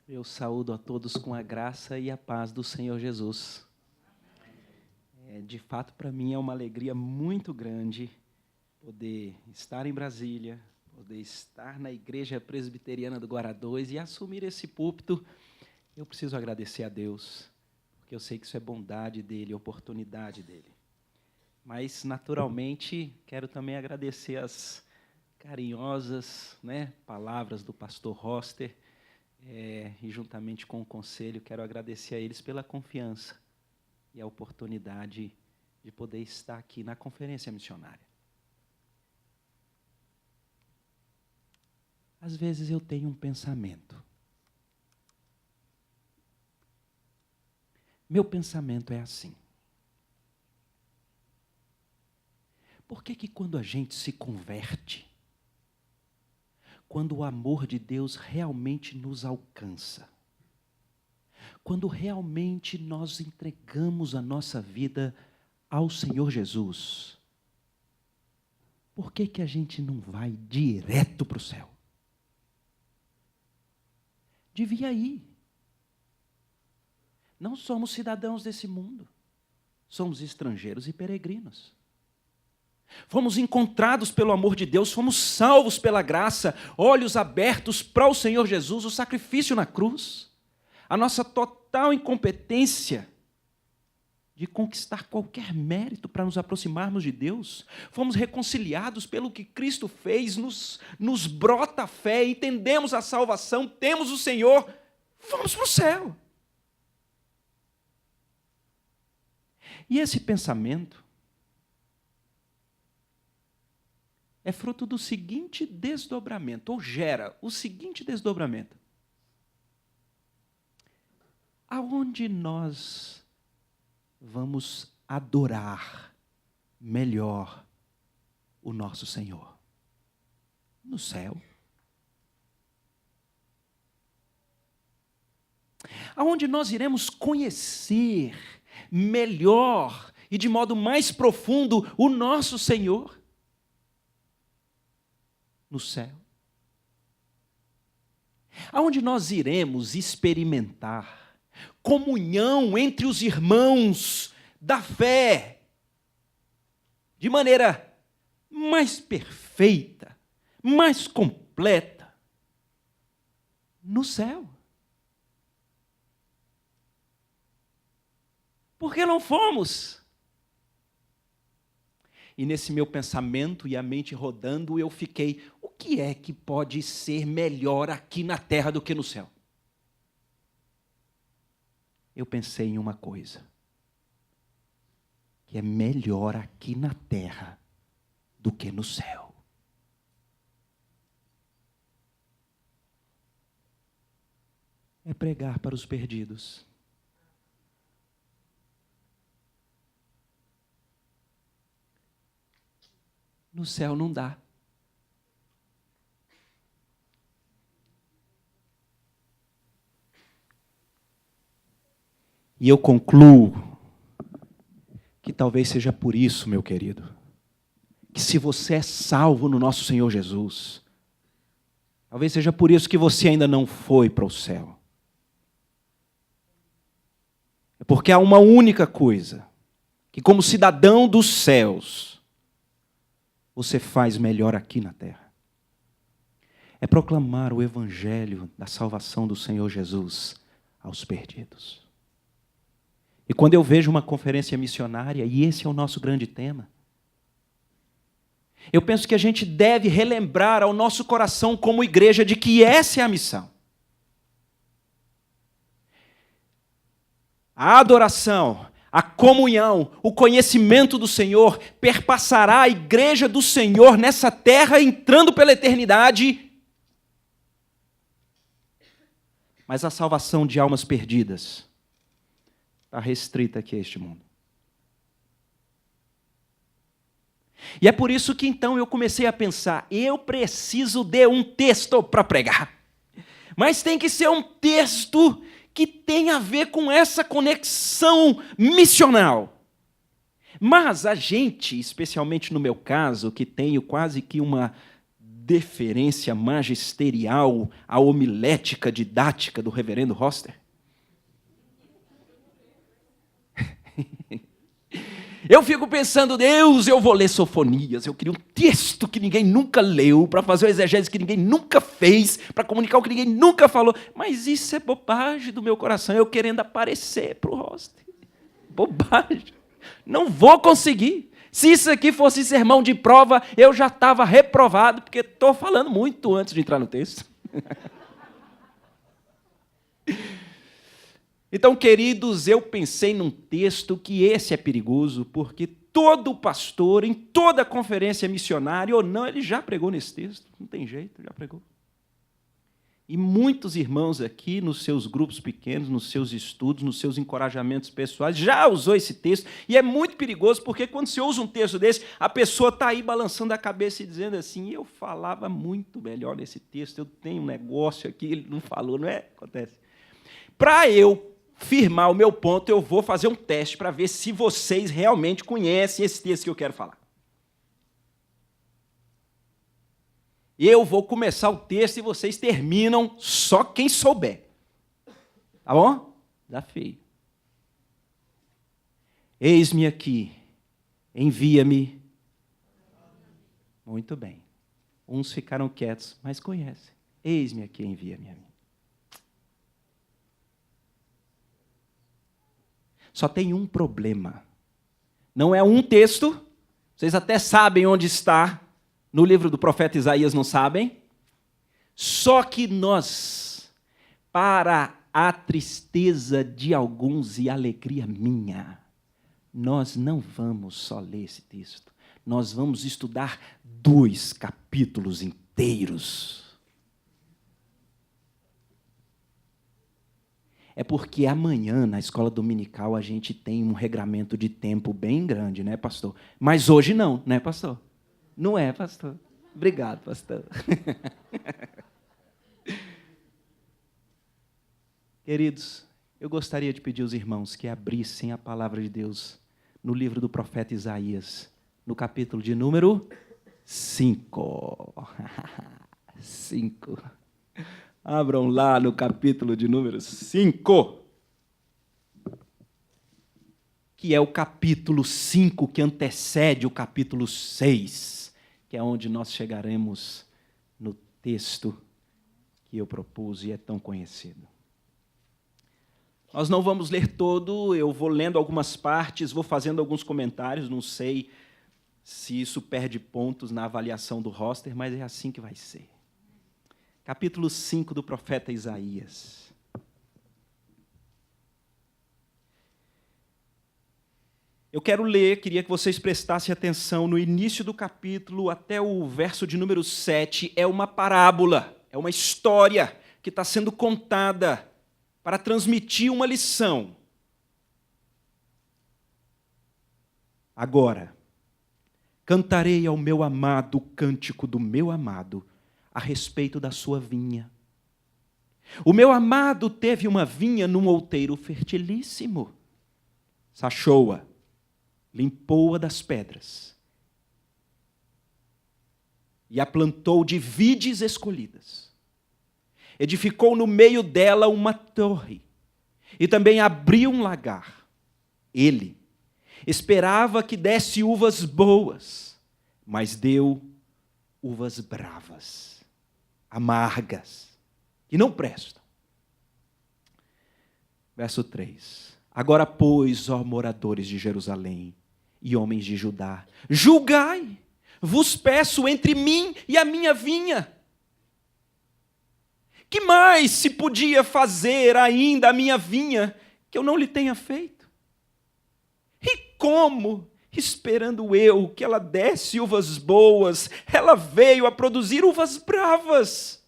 Eu saúdo a todos com a graça e a paz do Senhor Jesus. De fato, para mim é uma alegria muito grande poder estar em Brasília, poder estar na Igreja Presbiteriana do Guará 2 e assumir esse púlpito. Eu preciso agradecer a Deus, porque eu sei que isso é bondade dEle, oportunidade dEle. Mas, naturalmente, quero também agradecer as carinhosas, palavras do pastor Roster, e juntamente com o conselho, quero agradecer a eles pela confiança e a oportunidade de poder estar aqui na conferência missionária. Às vezes eu tenho um pensamento. Meu pensamento é assim. Por que quando a gente se converte, quando o amor de Deus realmente nos alcança, quando realmente nós entregamos a nossa vida ao Senhor Jesus, por que a gente não vai direto para o céu? Devia ir. Não somos cidadãos desse mundo, somos estrangeiros e peregrinos. Fomos encontrados pelo amor de Deus, fomos salvos pela graça, olhos abertos para o Senhor Jesus, o sacrifício na cruz, a nossa total incompetência de conquistar qualquer mérito para nos aproximarmos de Deus, fomos reconciliados pelo que Cristo fez, nos brota a fé, entendemos a salvação, temos o Senhor, vamos para o céu. E esse pensamento é fruto do seguinte desdobramento, ou gera o seguinte desdobramento. Aonde nós vamos adorar melhor o nosso Senhor? No céu. Aonde nós iremos conhecer melhor e de modo mais profundo o nosso Senhor? No céu. Aonde nós iremos experimentar comunhão entre os irmãos da fé de maneira mais perfeita, mais completa, no céu. Por que não fomos? E nesse meu pensamento e a mente rodando, eu fiquei, o que é que pode ser melhor aqui na terra do que no céu? Eu pensei em uma coisa, que é melhor aqui na terra do que no céu. É pregar para os perdidos. No céu não dá. E eu concluo que talvez seja por isso, meu querido, que se você é salvo no nosso Senhor Jesus, talvez seja por isso que você ainda não foi para o céu. É porque há uma única coisa, que como cidadão dos céus, você faz melhor aqui na terra. É proclamar o evangelho da salvação do Senhor Jesus aos perdidos. E quando eu vejo uma conferência missionária, e esse é o nosso grande tema, eu penso que a gente deve relembrar ao nosso coração como igreja de que essa é a missão. A adoração, a comunhão, o conhecimento do Senhor perpassará a igreja do Senhor nessa terra, entrando pela eternidade. Mas a salvação de almas perdidas está restrita aqui a este mundo. E é por isso que então eu comecei a pensar, eu preciso de um texto para pregar. Mas tem que ser um texto que tem a ver com essa conexão missional. Mas a gente, especialmente no meu caso, que tenho quase que uma deferência magisterial à homilética didática do reverendo Roster? Eu fico pensando, Deus, eu vou ler Sofonias, eu queria um texto que ninguém nunca leu, para fazer o exegese que ninguém nunca fez, para comunicar o que ninguém nunca falou. Mas isso é bobagem do meu coração, eu querendo aparecer para o Roster. Bobagem. Não vou conseguir. Se isso aqui fosse sermão de prova, eu já estava reprovado, porque estou falando muito antes de entrar no texto. Então, queridos, eu pensei num texto que esse é perigoso, porque todo pastor, em toda conferência missionária ou não, ele já pregou nesse texto. Não tem jeito, já pregou. E muitos irmãos aqui, nos seus grupos pequenos, nos seus estudos, nos seus encorajamentos pessoais, já usou esse texto, e é muito perigoso, porque quando se usa um texto desse, a pessoa está aí balançando a cabeça e dizendo assim, eu falava muito melhor nesse texto, eu tenho um negócio aqui, ele não falou, não é? Acontece. Para eu firmar o meu ponto, eu vou fazer um teste para ver se vocês realmente conhecem esse texto que eu quero falar. Eu vou começar o texto e vocês terminam só quem souber. Tá bom? Desafio. Eis-me aqui, envia-me. Muito bem. Uns ficaram quietos, mas conhecem. Eis-me aqui, envia-me a mim. Só tem um problema. Não é um texto, vocês até sabem onde está, no livro do profeta Isaías, não sabem? Só que nós, para a tristeza de alguns e alegria minha, nós não vamos só ler esse texto, nós vamos estudar 2 capítulos inteiros. É porque amanhã, na escola dominical, a gente tem um regramento de tempo bem grande, né, pastor? Mas hoje não, né, pastor? Não é, pastor? Obrigado, pastor. Queridos, eu gostaria de pedir aos irmãos que abrissem a palavra de Deus no livro do profeta Isaías, no capítulo de número 5. 5. Abram lá no capítulo de número 5, que é o capítulo 5 que antecede o capítulo 6, que é onde nós chegaremos no texto que eu propus e é tão conhecido. Nós não vamos ler todo, eu vou lendo algumas partes, vou fazendo alguns comentários, não sei se isso perde pontos na avaliação do roster, mas é assim que vai ser. Capítulo 5 do profeta Isaías. Eu quero ler, queria que vocês prestassem atenção no início do capítulo até o verso de número 7. É uma parábola, é uma história que está sendo contada para transmitir uma lição. Agora, cantarei ao meu amado o cântico do meu amado, a respeito da sua vinha. O meu amado teve uma vinha num outeiro fertilíssimo. Sachou-a, limpou-a das pedras e a plantou de vides escolhidas. Edificou no meio dela uma torre e também abriu um lagar. Ele esperava que desse uvas boas, mas deu uvas bravas, amargas, que não prestam. Verso 3. Agora, pois, ó moradores de Jerusalém e homens de Judá, julgai, vos peço entre mim e a minha vinha. Que mais se podia fazer ainda a minha vinha que eu não lhe tenha feito? E como, esperando eu que ela desse uvas boas, ela veio a produzir uvas bravas?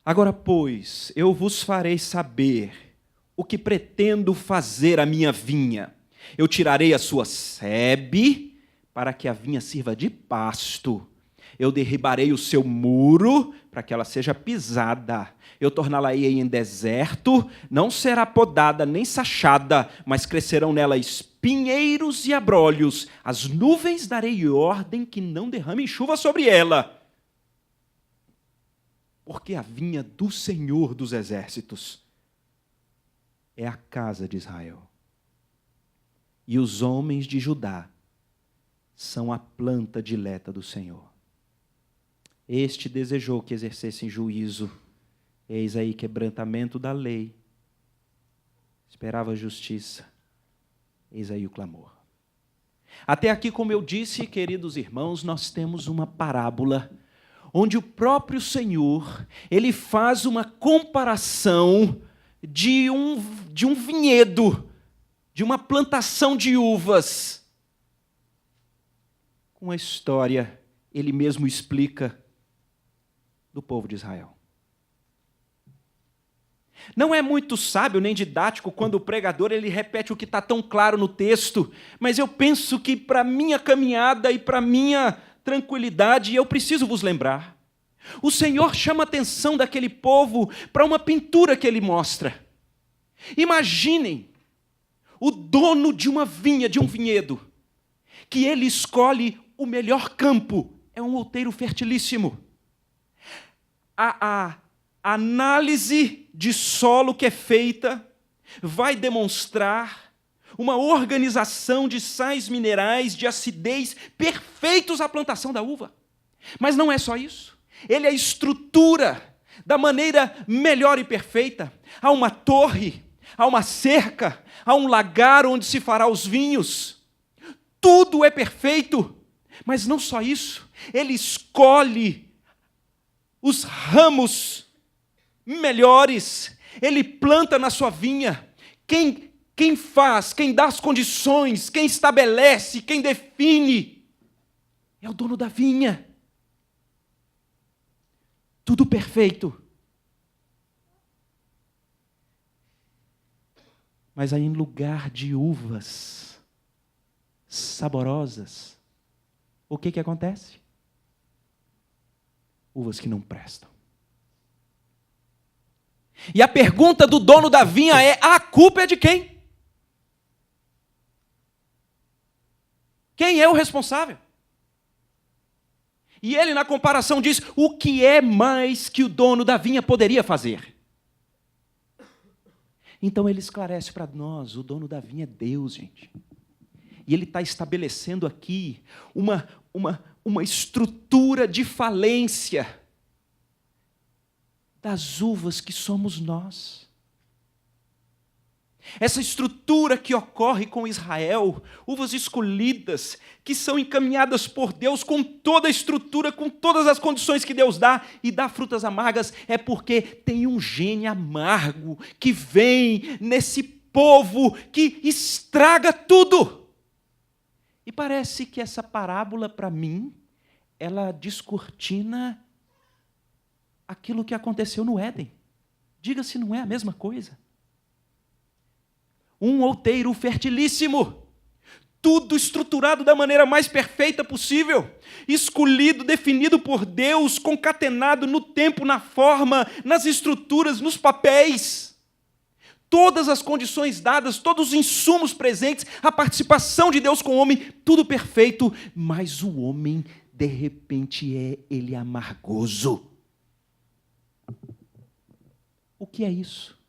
Agora, pois, eu vos farei saber o que pretendo fazer à minha vinha. Eu tirarei a sua sebe, para que a vinha sirva de pasto, Eu derribarei o seu muro, para que ela seja pisada. Eu torná-la-ei em deserto, não será podada nem sachada, mas crescerão nela espinheiros e abrolhos. As nuvens darei ordem que não derramem chuva sobre ela. Porque a vinha do Senhor dos Exércitos é a casa de Israel. E os homens de Judá são a planta dileta do Senhor. Este desejou que exercessem juízo. Eis aí quebrantamento da lei. Esperava justiça. Eis aí o clamor. Até aqui, como eu disse, queridos irmãos, nós temos uma parábola onde o próprio Senhor, ele faz uma comparação de um vinhedo, de uma plantação de uvas. Com a história, ele mesmo explica, do povo de Israel. Não é muito sábio nem didático quando o pregador ele repete o que está tão claro no texto, mas eu penso que para minha caminhada e para minha tranquilidade eu preciso vos lembrar. O Senhor chama a atenção daquele povo para uma pintura que ele mostra. Imaginem o dono de uma vinha, de um vinhedo, que ele escolhe o melhor campo, é um outeiro fertilíssimo. A análise de solo que é feita vai demonstrar uma organização de sais minerais, de acidez, perfeitos à plantação da uva. Mas não é só isso. Ele é a estrutura da maneira melhor e perfeita. Há uma torre, há uma cerca, há um lagar onde se fará os vinhos. Tudo é perfeito. Mas não só isso. Ele escolhe os ramos melhores, ele planta na sua vinha. Quem faz, quem dá as condições, quem estabelece, quem define, é o dono da vinha. Tudo perfeito. Mas aí, em lugar de uvas saborosas, o que acontece? Uvas que não prestam. E a pergunta do dono da vinha é: a culpa é de quem? Quem é o responsável? E ele, na comparação, diz: o que é mais que o dono da vinha poderia fazer? Então ele esclarece para nós: o dono da vinha é Deus, gente. E ele está estabelecendo aqui uma estrutura de falência das uvas que somos nós. Essa estrutura que ocorre com Israel, uvas escolhidas, que são encaminhadas por Deus com toda a estrutura, com todas as condições que Deus dá, e dá frutas amargas, é porque tem um gene amargo que vem nesse povo que estraga tudo. E parece que essa parábola, para mim, ela descortina aquilo que aconteceu no Éden. Diga se não é a mesma coisa. Um outeiro fertilíssimo, tudo estruturado da maneira mais perfeita possível, escolhido, definido por Deus, concatenado no tempo, na forma, nas estruturas, nos papéis. Todas as condições dadas, todos os insumos presentes, a participação de Deus com o homem, tudo perfeito, mas o homem, de repente, ele é amargoso. O que é isso?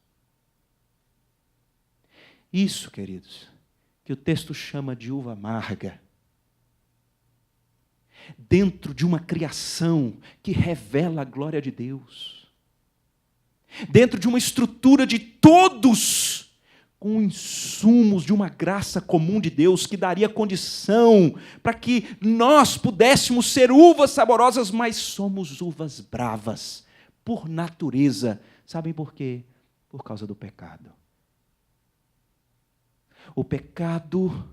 Isso, queridos, que o texto chama de uva amarga, dentro de uma criação que revela a glória de Deus, dentro de uma estrutura de todos, com insumos de uma graça comum de Deus, que daria condição para que nós pudéssemos ser uvas saborosas, mas somos uvas bravas, por natureza. Sabem por quê? Por causa do pecado. O pecado,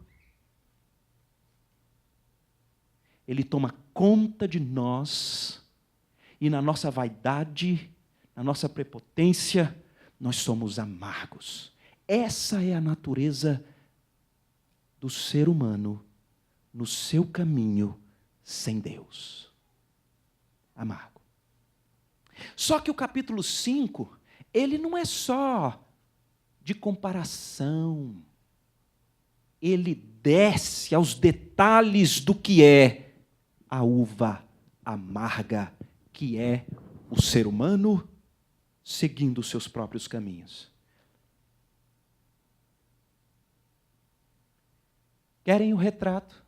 ele toma conta de nós, e na nossa vaidade, na nossa prepotência, nós somos amargos. Essa é a natureza do ser humano no seu caminho sem Deus. amargo. Só que o capítulo 5, ele não é só de comparação. Ele desce aos detalhes do que é a uva amarga, que é o ser humano seguindo os seus próprios caminhos. Querem o retrato?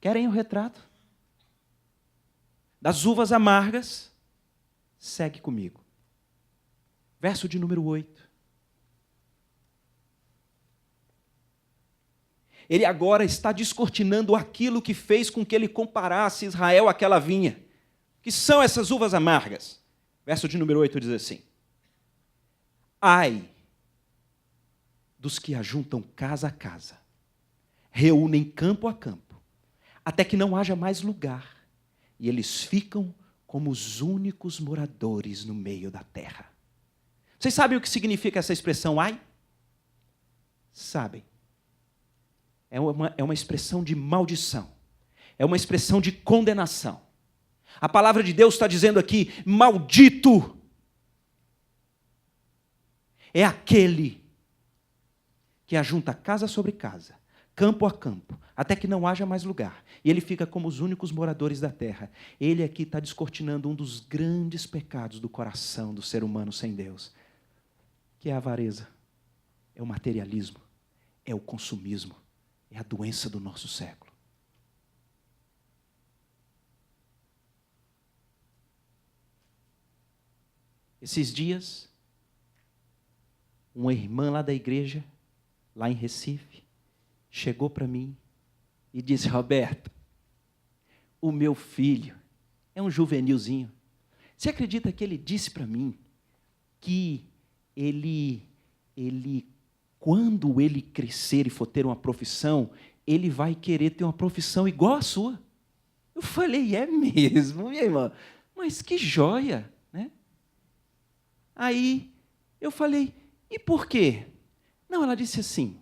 Querem o retrato das uvas amargas? Segue comigo. Verso de número 8. Ele agora está descortinando aquilo que fez com que ele comparasse Israel àquela vinha. Que são essas uvas amargas? Verso de número 8 diz assim: ai dos que ajuntam casa a casa, reúnem campo a campo, até que não haja mais lugar, e eles ficam como os únicos moradores no meio da terra. Vocês sabem o que significa essa expressão ai? Sabem. É uma expressão de maldição. É uma expressão de condenação. A palavra de Deus está dizendo aqui, maldito é aquele que ajunta casa sobre casa, campo a campo, até que não haja mais lugar. E ele fica como os únicos moradores da terra. Ele aqui está descortinando um dos grandes pecados do coração do ser humano sem Deus, que é a avareza, é o materialismo, é o consumismo, é a doença do nosso século. Esses dias, uma irmã lá da igreja, lá em Recife, chegou para mim e disse: Roberto, o meu filho é um juvenilzinho. Você acredita que ele disse para mim que ele, quando ele crescer e for ter uma profissão, ele vai querer ter uma profissão igual à sua? Eu falei: é mesmo, minha irmã? Mas que joia, né? Aí eu falei: e por quê? Não, ela disse assim,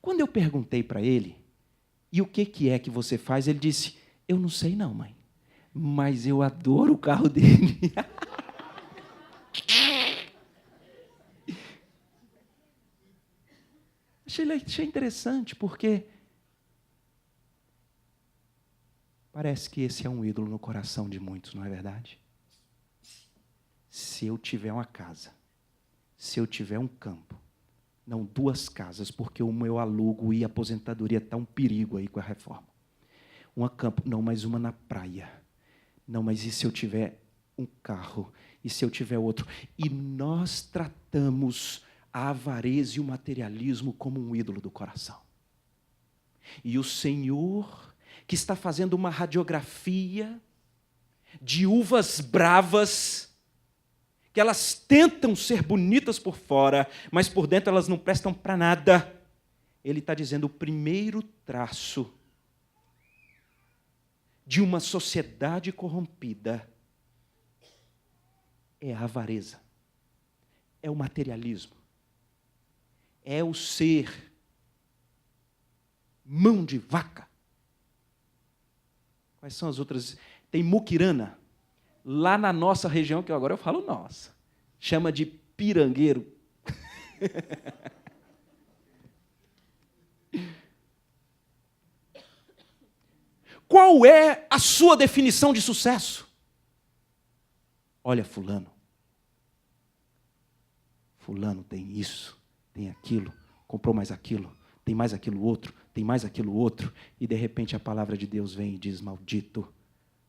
quando eu perguntei para ele, e o que é que você faz? Ele disse: eu não sei não, mãe, mas eu adoro o carro dele. Achei interessante, porque parece que esse é um ídolo no coração de muitos, não é verdade? Se eu tiver uma casa, se eu tiver um campo, não 2 casas, porque o meu alugo e aposentadoria está um perigo aí com a reforma. Uma campo, não, mas uma na praia. Não, mas e se eu tiver um carro? E se eu tiver outro? E nós tratamos a avareza e o materialismo como um ídolo do coração. E o Senhor, que está fazendo uma radiografia de uvas bravas, que elas tentam ser bonitas por fora, mas por dentro elas não prestam para nada. Ele está dizendo: o primeiro traço de uma sociedade corrompida é a avareza, é o materialismo, é o ser mão de vaca. Quais são as outras? Tem muquirana. Lá na nossa região, que agora eu falo nossa, chama de pirangueiro. Qual é a sua definição de sucesso? Olha, fulano tem isso, tem aquilo, comprou mais aquilo, tem mais aquilo outro, tem mais aquilo outro, e de repente a palavra de Deus vem e diz: maldito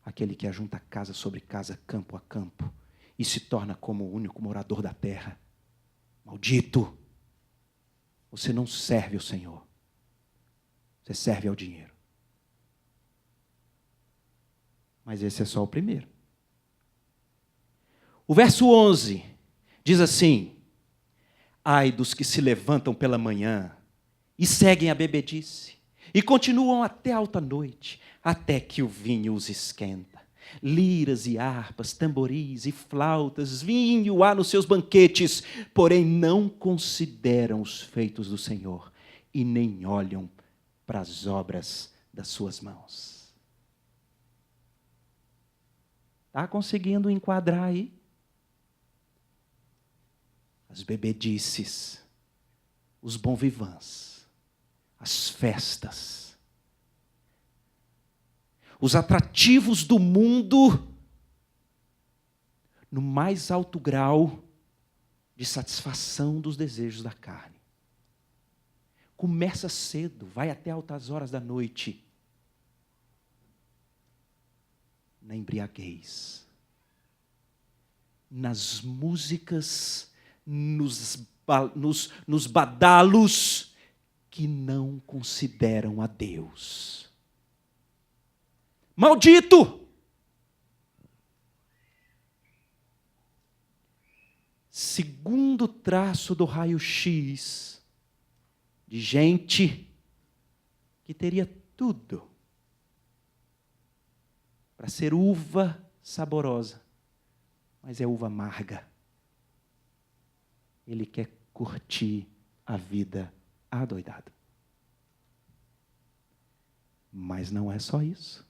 aquele que ajunta casa sobre casa, campo a campo, e se torna como o único morador da terra. Maldito! Você não serve ao Senhor, você serve ao dinheiro. Mas esse é só o primeiro. O verso 11 diz assim: ai dos que se levantam pela manhã e seguem a bebedice, e continuam até alta noite, até que o vinho os esquenta. Liras e harpas, tamboris e flautas, vinho há nos seus banquetes, porém não consideram os feitos do Senhor e nem olham para as obras das suas mãos. Está conseguindo enquadrar aí? As bebedices, os bons vivants, as festas, os atrativos do mundo no mais alto grau de satisfação dos desejos da carne. Começa cedo, vai até altas horas da noite, na embriaguez, nas músicas, nos badalos que não consideram a Deus. Maldito! Segundo traço do raio-x de gente que teria tudo para ser uva saborosa, mas é uva amarga. Ele quer curtir a vida adoidado. Mas não é só isso.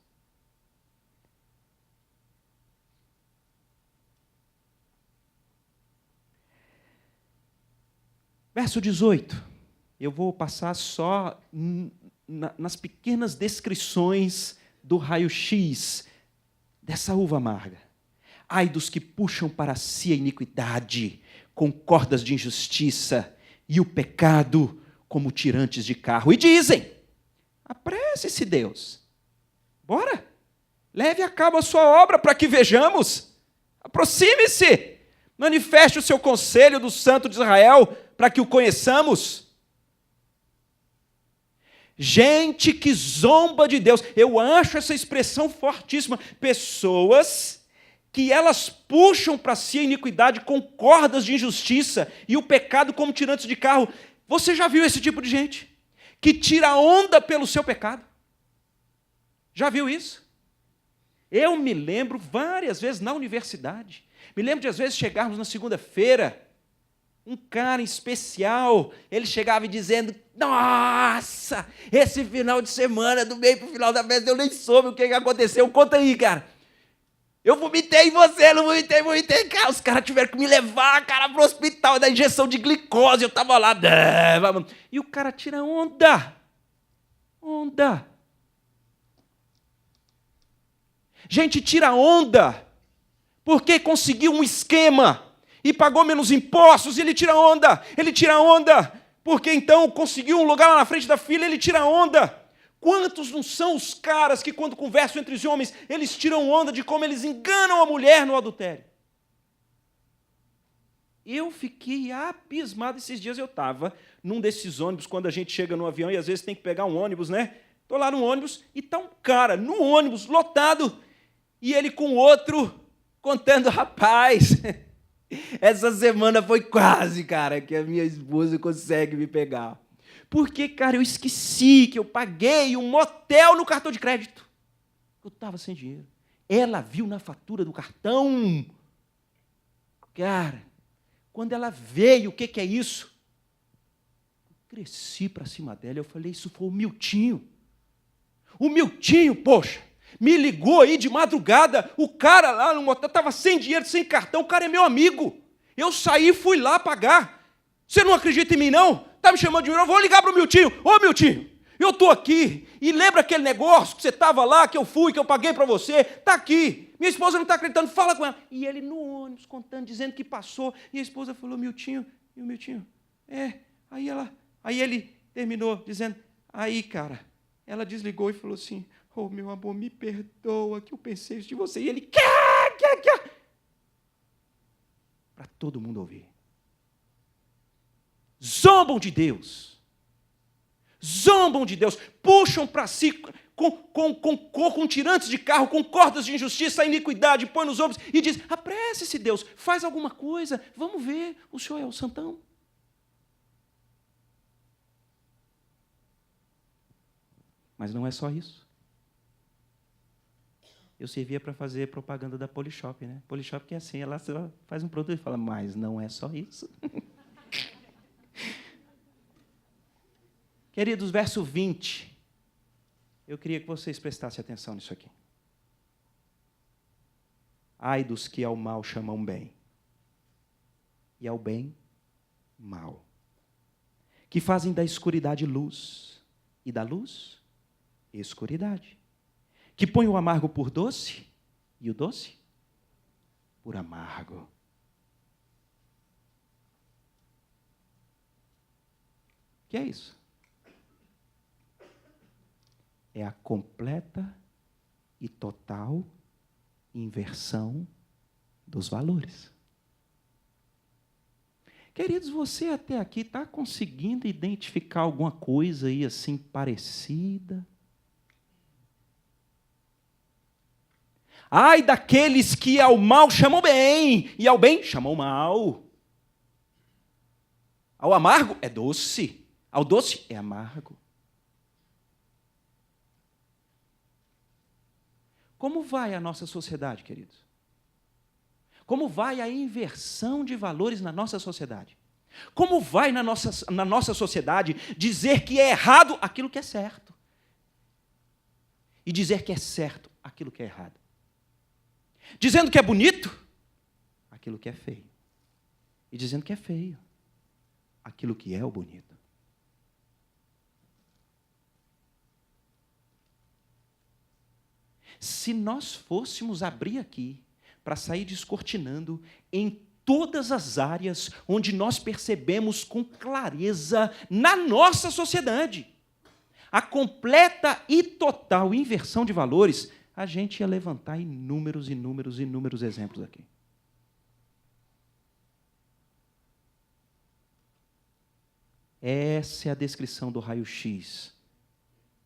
Verso 18. Eu vou passar só nas pequenas descrições do raio-x dessa uva amarga. Ai dos que puxam para si a iniquidade com cordas de injustiça e o pecado como tirantes de carro. E dizem, apresse-se Deus, bora, leve a cabo a sua obra para que vejamos, aproxime-se, manifeste o seu conselho do Santo de Israel para que o conheçamos. Gente que zomba de Deus, eu acho essa expressão fortíssima, pessoas que elas puxam para si a iniquidade com cordas de injustiça e o pecado como tirantes de carro. Você já viu esse tipo de gente? Que tira onda pelo seu pecado? Já viu isso? Eu me lembro várias vezes na universidade, me lembro de às vezes chegarmos na segunda-feira, um cara em especial, ele chegava dizendo, nossa, esse final de semana, do meio para o final da festa, eu nem soube o que aconteceu, conta aí, cara. Eu vomitei em você, não vomitei, cara. Os caras tiveram que me levar, cara, para o hospital, da injeção de glicose. Eu estava lá, e o cara tira onda. Gente, tira onda, porque conseguiu um esquema e pagou menos impostos, e ele tira onda, porque então conseguiu um lugar lá na frente da fila, ele tira onda. Quantos não são os caras que, quando conversam entre os homens, eles tiram onda de como eles enganam a mulher no adultério? Eu fiquei abismado. Esses dias eu estava num desses ônibus, quando a gente chega no avião e às vezes tem que pegar um ônibus, né? Estou lá no ônibus e está um cara no ônibus, lotado, e ele com outro, contando, rapaz, essa semana foi quase, cara, que a minha esposa consegue me pegar. Porque, cara, eu esqueci que eu paguei um motel no cartão de crédito. Eu estava sem dinheiro. Ela viu na fatura do cartão. Cara, quando ela veio, o que é isso? Eu cresci para cima dela, eu falei, isso foi o Miltinho. O Miltinho, poxa, me ligou aí de madrugada, o cara lá no motel estava sem dinheiro, sem cartão, o cara é meu amigo. Eu saí e fui lá pagar. Você não acredita em mim, não? Está me chamando de mim, eu vou ligar para o Miltinho. Ô, Miltinho, eu estou aqui, e lembra aquele negócio que você estava lá, que eu fui, que eu paguei para você? Está aqui, minha esposa não está acreditando, fala com ela. E ele no ônibus, contando, dizendo que passou, e a esposa falou, Miltinho, e o Miltinho, aí ele terminou dizendo, aí, cara, ela desligou e falou assim, ô, meu amor, me perdoa, que eu pensei isso de você. E ele, para todo mundo ouvir. Zombam de Deus, puxam para si com tirantes de carro, com cordas de injustiça, a iniquidade, põe nos ombros e diz, apresse-se Deus, faz alguma coisa, vamos ver, o Senhor é o santão. Mas não é só isso. Eu servia para fazer propaganda da Polishop, né? Polishop que é assim, ela faz um produto e fala, mas não é só isso. Queridos, verso 20, eu queria que vocês prestassem atenção nisso aqui. Ai dos que ao mal chamam bem, e ao bem, mal. Que fazem da escuridade luz, e da luz, escuridade. Que põem o amargo por doce, e o doce por amargo. O que é isso? É a completa e total inversão dos valores. Queridos, você até aqui está conseguindo identificar alguma coisa aí assim parecida? Ai daqueles que ao mal chamam bem, e ao bem chamam mal. Ao amargo é doce, ao doce é amargo. Como vai a nossa sociedade, queridos? Como vai a inversão de valores na nossa sociedade? Como vai na nossa sociedade dizer que é errado aquilo que é certo? E dizer que é certo aquilo que é errado? Dizendo que é bonito aquilo que é feio. E dizendo que é feio aquilo que é o bonito. Se nós fôssemos abrir aqui para sair descortinando em todas as áreas onde nós percebemos com clareza na nossa sociedade a completa e total inversão de valores, a gente ia levantar inúmeros exemplos aqui. Essa é a descrição do raio-x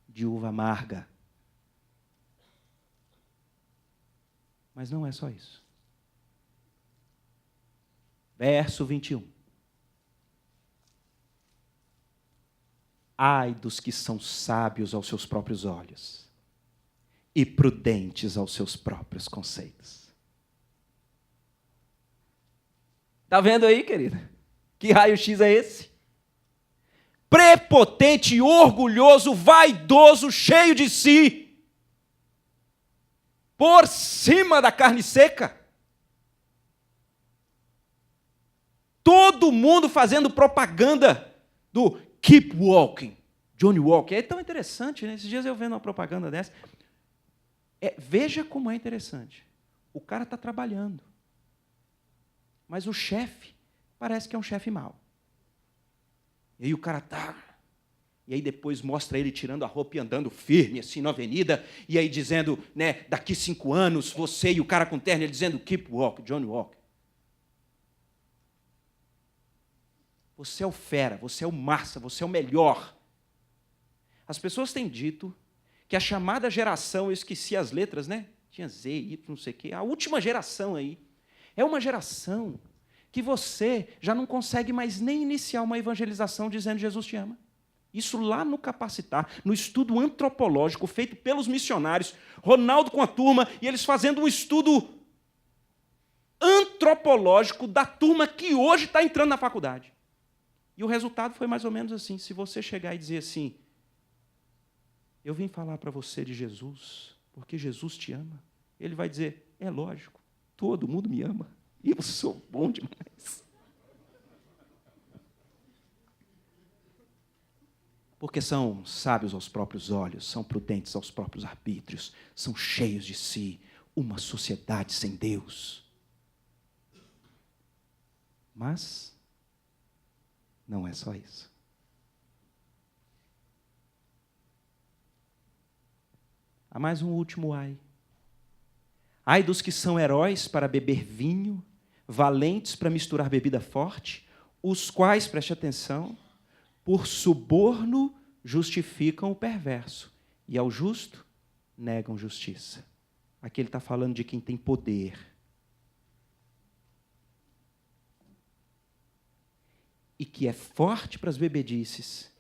de uva amarga. Mas não é só isso. Verso 21. Ai dos que são sábios aos seus próprios olhos e prudentes aos seus próprios conceitos. Está vendo aí, querida? Que raio-x é esse? Prepotente, orgulhoso, vaidoso, cheio de si, por cima da carne seca. Todo mundo fazendo propaganda do Keep Walking, Johnny Walker. É tão interessante, né? Esses dias eu vendo uma propaganda dessa. Veja como é interessante. O cara está trabalhando, mas o chefe parece que é um chefe mau. E aí o cara está... E aí depois mostra ele tirando a roupa e andando firme, assim, na avenida, e aí dizendo, né, daqui 5 anos, você e o cara com terno, ele dizendo, Keep Walking, Johnny Walker. Você é o fera, você é o massa, você é o melhor. As pessoas têm dito que a chamada geração, eu esqueci as letras, né? Tinha Z, Y, não sei o quê. A última geração aí é uma geração que você já não consegue mais nem iniciar uma evangelização dizendo Jesus te ama. Isso lá no Capacitar, no estudo antropológico feito pelos missionários, Ronaldo com a turma, e eles fazendo um estudo antropológico da turma que hoje está entrando na faculdade. E o resultado foi mais ou menos assim. Se você chegar e dizer assim, eu vim falar para você de Jesus, porque Jesus te ama, ele vai dizer, é lógico, todo mundo me ama, e eu sou bom demais. Porque são sábios aos próprios olhos, são prudentes aos próprios arbítrios, são cheios de si, uma sociedade sem Deus. Mas não é só isso. Há mais um último ai. Ai dos que são heróis para beber vinho, valentes para misturar bebida forte, os quais, preste atenção, por suborno justificam o perverso, e ao justo negam justiça. Aqui ele está falando de quem tem poder. E que é forte para as bebedices,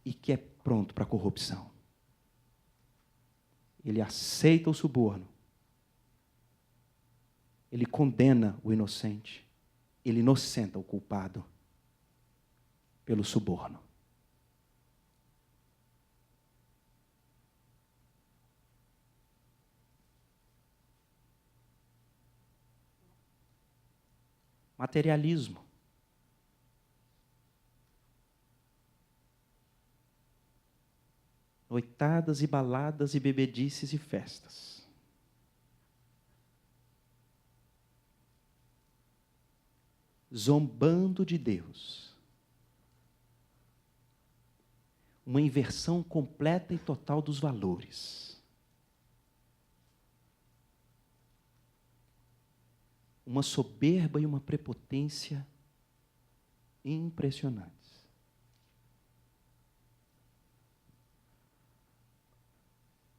e que é pronto para a corrupção. Ele aceita o suborno. Ele condena o inocente. Ele inocenta o culpado pelo suborno. materialismo. Noitadas e baladas e bebedices e festas. Zombando de Deus. Uma inversão completa e total dos valores. Uma soberba e uma prepotência impressionantes.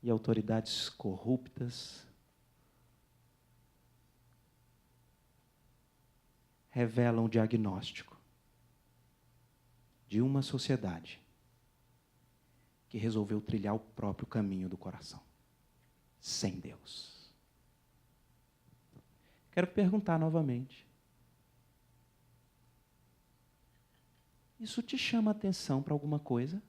E autoridades corruptas revelam o diagnóstico de uma sociedade que resolveu trilhar o próprio caminho do coração, sem Deus. Quero perguntar novamente. Isso te chama a atenção para alguma coisa?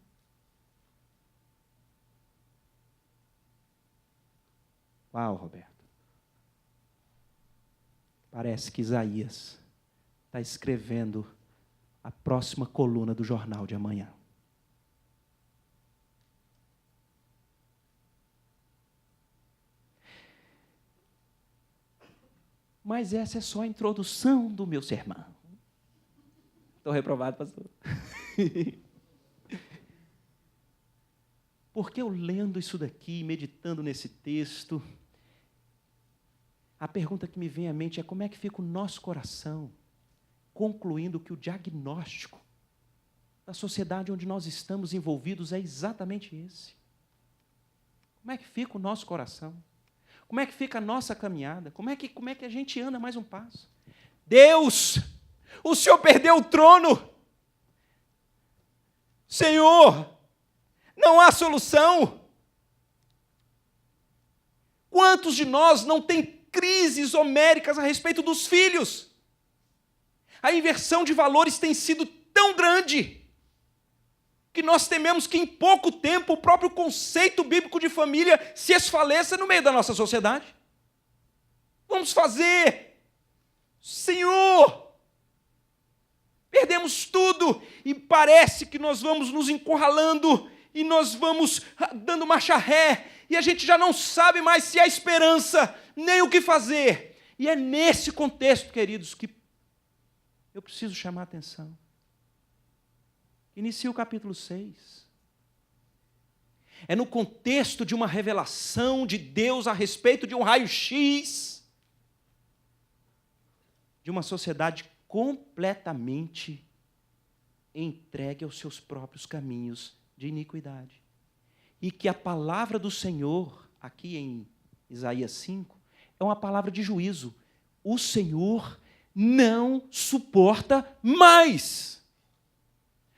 Uau, Roberto. Parece que Isaías está escrevendo a próxima coluna do jornal de amanhã. Mas essa é só a introdução do meu sermão. Estou reprovado, pastor. Porque eu lendo isso daqui, meditando nesse texto, a pergunta que me vem à mente é como é que fica o nosso coração, concluindo que o diagnóstico da sociedade onde nós estamos envolvidos é exatamente esse. Como é que fica o nosso coração? Como é que fica a nossa caminhada? Como é que a gente anda mais um passo? Deus, o Senhor perdeu o trono. Senhor, não há solução. Quantos de nós não têm crises homéricas a respeito dos filhos? A inversão de valores tem sido tão grande que nós tememos que em pouco tempo o próprio conceito bíblico de família se esfaleça no meio da nossa sociedade. Vamos fazer, Senhor, perdemos tudo e parece que nós vamos nos encurralando e nós vamos dando marcha ré e a gente já não sabe mais se há esperança, nem o que fazer. E é nesse contexto, queridos, que eu preciso chamar a atenção. Inicia o capítulo 6. É no contexto de uma revelação de Deus a respeito de um raio-x de uma sociedade completamente entregue aos seus próprios caminhos de iniquidade. E que a palavra do Senhor, aqui em Isaías 5, é uma palavra de juízo. O Senhor não suporta mais.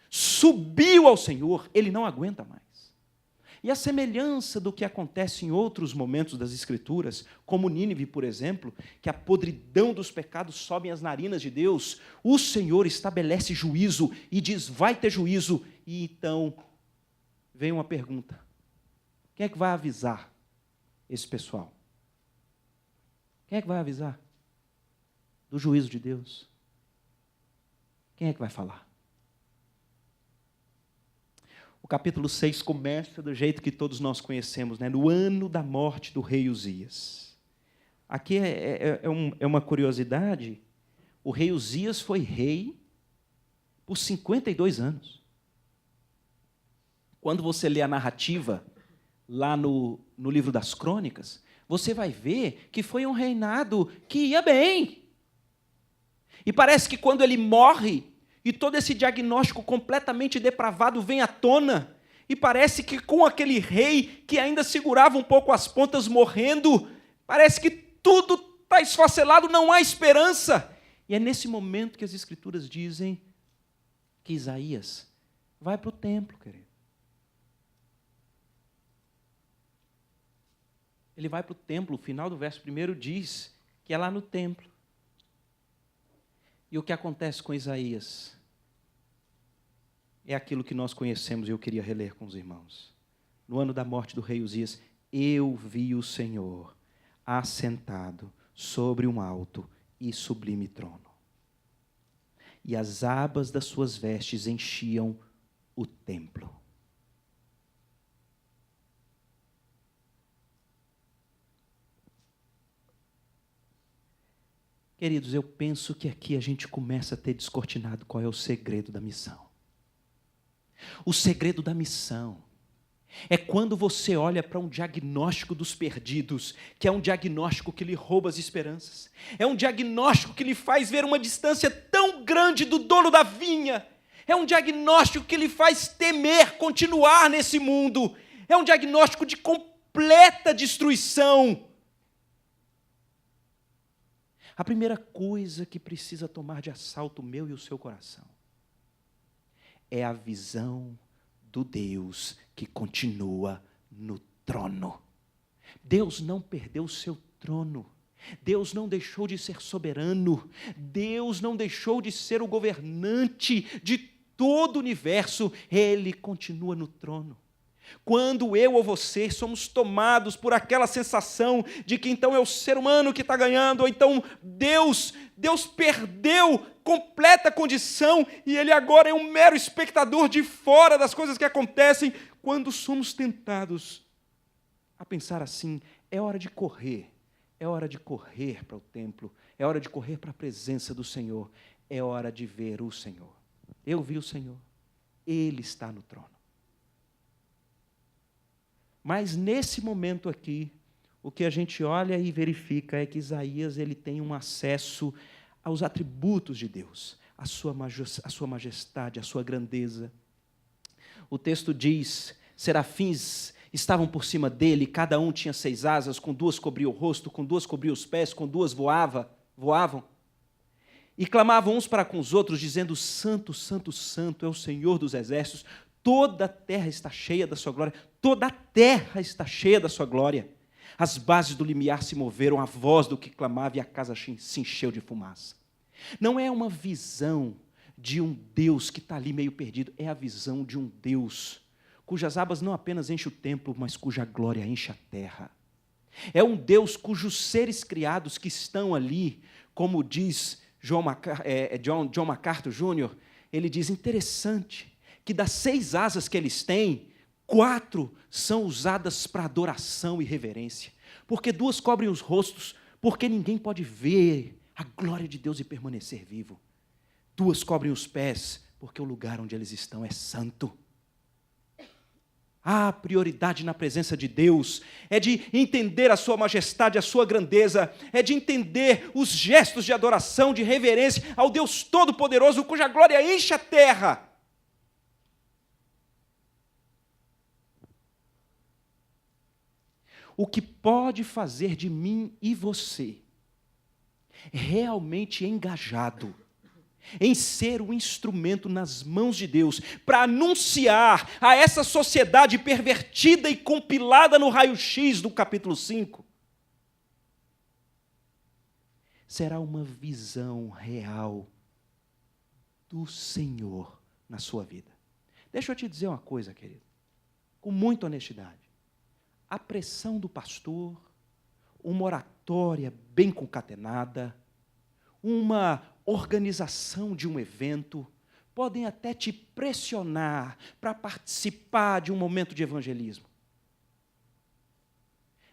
Subiu ao Senhor, ele não aguenta mais. E a semelhança do que acontece em outros momentos das Escrituras, como Nínive, por exemplo, que a podridão dos pecados sobe às narinas de Deus, o Senhor estabelece juízo e diz, vai ter juízo. E então vem uma pergunta, quem é que vai avisar esse pessoal? Quem é que vai avisar do juízo de Deus? Quem é que vai falar? O capítulo 6 começa do jeito que todos nós conhecemos, né? No ano da morte do rei Uzias. Aqui é uma curiosidade, o rei Uzias foi rei por 52 anos. Quando você lê a narrativa lá no livro das Crônicas, você vai ver que foi um reinado que ia bem. E parece que quando ele morre, e todo esse diagnóstico completamente depravado vem à tona, e parece que com aquele rei que ainda segurava um pouco as pontas morrendo, parece que tudo está esfacelado, não há esperança. E é nesse momento que as Escrituras dizem que Isaías vai para o templo, querido. Ele vai para o templo, o final do verso 1 diz que é lá no templo. E o que acontece com Isaías é aquilo que nós conhecemos e eu queria reler com os irmãos. No ano da morte do rei Uzias, eu vi o Senhor assentado sobre um alto e sublime trono. e as abas das suas vestes enchiam o templo. Queridos, eu penso que aqui a gente começa a ter descortinado qual é o segredo da missão. O segredo da missão é quando você olha para um diagnóstico dos perdidos, que é um diagnóstico que lhe rouba as esperanças. É um diagnóstico que lhe faz ver uma distância tão grande do dono da vinha. É um diagnóstico que lhe faz temer continuar nesse mundo. É um diagnóstico de completa destruição. A primeira coisa que precisa tomar de assalto o meu e o seu coração é a visão do Deus que continua no trono. Deus não perdeu o seu trono. Deus não deixou de ser soberano. Deus não deixou de ser o governante de todo o universo. Ele continua no trono. Quando eu ou você somos tomados por aquela sensação de que então é o ser humano que está ganhando, ou então Deus perdeu completa condição e Ele agora é um mero espectador de fora das coisas que acontecem, quando somos tentados a pensar assim, é hora de correr para o templo, é hora de correr para a presença do Senhor, é hora de ver o Senhor. Eu vi o Senhor, Ele está no trono. Mas nesse momento aqui, o que a gente olha e verifica é que Isaías ele tem um acesso aos atributos de Deus, a sua majestade, a sua grandeza. O texto diz, serafins estavam por cima dele, cada um tinha 6 asas, com 2 cobria o rosto, com 2 cobria os pés, com 2 voavam. E clamavam uns para com os outros, dizendo, Santo, Santo, Santo é o Senhor dos exércitos, toda a terra está cheia da sua glória, toda a terra está cheia da sua glória. As bases do limiar se moveram, a voz do que clamava e a casa se encheu de fumaça. Não é uma visão de um Deus que está ali meio perdido, é a visão de um Deus cujas abas não apenas enchem o templo, mas cuja glória enche a terra. É um Deus cujos seres criados que estão ali, como diz John MacArthur Jr., ele diz, interessante, que das 6 asas que eles têm, 4 são usadas para adoração e reverência. Porque 2 cobrem os rostos, porque ninguém pode ver a glória de Deus e permanecer vivo. 2 cobrem os pés, porque o lugar onde eles estão é santo. A prioridade na presença de Deus é de entender a sua majestade, a sua grandeza, é de entender os gestos de adoração, de reverência ao Deus Todo-Poderoso, cuja glória enche a terra. O que pode fazer de mim e você realmente engajado em ser um instrumento nas mãos de Deus para anunciar a essa sociedade pervertida e compilada no raio-x do capítulo 5, será uma visão real do Senhor na sua vida. Deixa eu te dizer uma coisa, querido, com muita honestidade. A pressão do pastor, uma oratória bem concatenada, uma organização de um evento, podem até te pressionar para participar de um momento de evangelismo.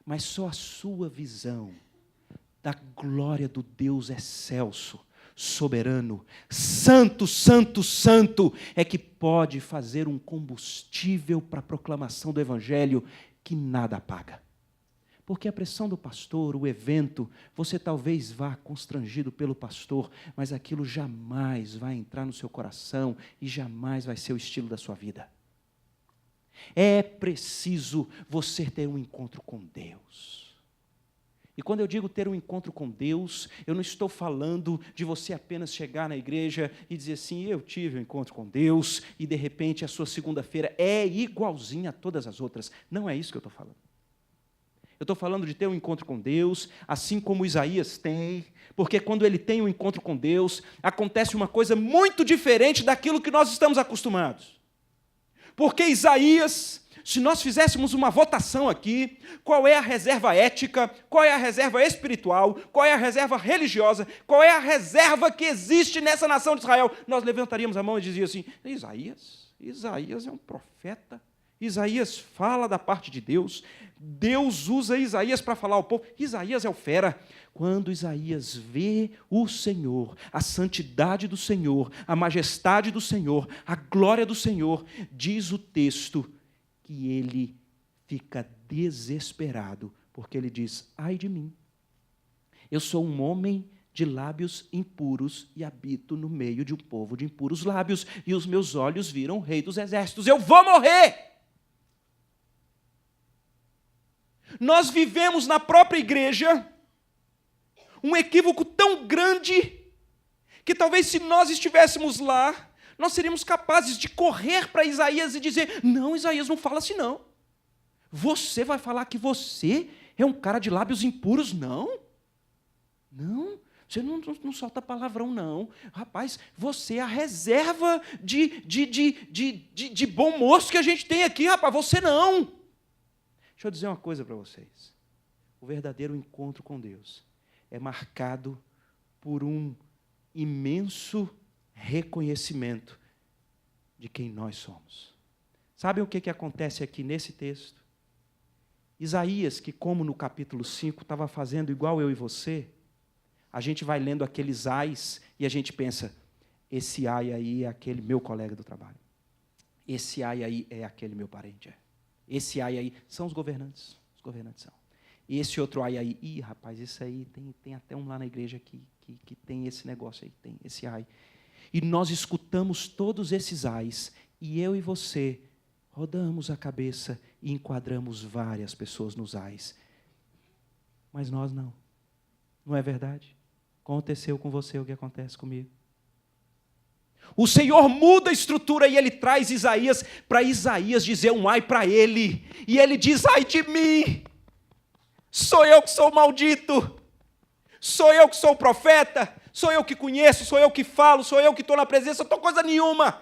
Mas só a sua visão da glória do Deus excelso, soberano, santo, santo, santo, é que pode fazer um combustível para a proclamação do evangelho que nada apaga. Porque a pressão do pastor, o evento, você talvez vá constrangido pelo pastor, mas aquilo jamais vai entrar no seu coração e jamais vai ser o estilo da sua vida. É preciso você ter um encontro com Deus. E quando eu digo ter um encontro com Deus, eu não estou falando de você apenas chegar na igreja e dizer assim, eu tive um encontro com Deus, e de repente a sua segunda-feira é igualzinha a todas as outras. Não é isso que eu estou falando. Eu estou falando de ter um encontro com Deus, assim como Isaías tem, porque quando ele tem um encontro com Deus, acontece uma coisa muito diferente daquilo que nós estamos acostumados. Porque Isaías se nós fizéssemos uma votação aqui, qual é a reserva ética, qual é a reserva espiritual, qual é a reserva religiosa, qual é a reserva que existe nessa nação de Israel, nós levantaríamos a mão e dizíamos assim: Isaías é um profeta, Isaías fala da parte de Deus, Deus usa Isaías para falar ao povo, Isaías é o fera. Quando Isaías vê o Senhor, a santidade do Senhor, a majestade do Senhor, a glória do Senhor, diz o texto que ele fica desesperado, porque ele diz: ai de mim, eu sou um homem de lábios impuros e habito no meio de um povo de impuros lábios, e os meus olhos viram o Rei dos Exércitos, eu vou morrer. Nós vivemos na própria igreja um equívoco tão grande que talvez se nós estivéssemos lá, nós seríamos capazes de correr para Isaías e dizer: não, Isaías, não fala assim não. Você vai falar que você é um cara de lábios impuros? Não. Não, você não solta palavrão, não. Rapaz, você é a reserva de bom moço que a gente tem aqui, rapaz, você não. Deixa eu dizer uma coisa para vocês. O verdadeiro encontro com Deus é marcado por um imenso reconhecimento de quem nós somos. Sabem o que acontece aqui nesse texto? Isaías, que como no capítulo 5 estava fazendo igual eu e você, a gente vai lendo aqueles ais e a gente pensa: esse ai aí é aquele meu colega do trabalho. Esse ai aí é aquele meu parente. Esse ai aí são os governantes são. E esse outro ai aí, rapaz, isso aí tem até um lá na igreja que tem esse negócio aí, tem esse ai. E nós escutamos todos esses ais, e eu e você rodamos a cabeça e enquadramos várias pessoas nos ais. Mas nós não. Não é verdade? Aconteceu com você o que acontece comigo. O Senhor muda a estrutura e Ele traz Isaías para Isaías dizer um ai para ele. E ele diz: ai de mim! Sou eu que sou maldito, sou eu que sou o profeta, sou eu que conheço, sou eu que falo, sou eu que estou na presença, não estou coisa nenhuma.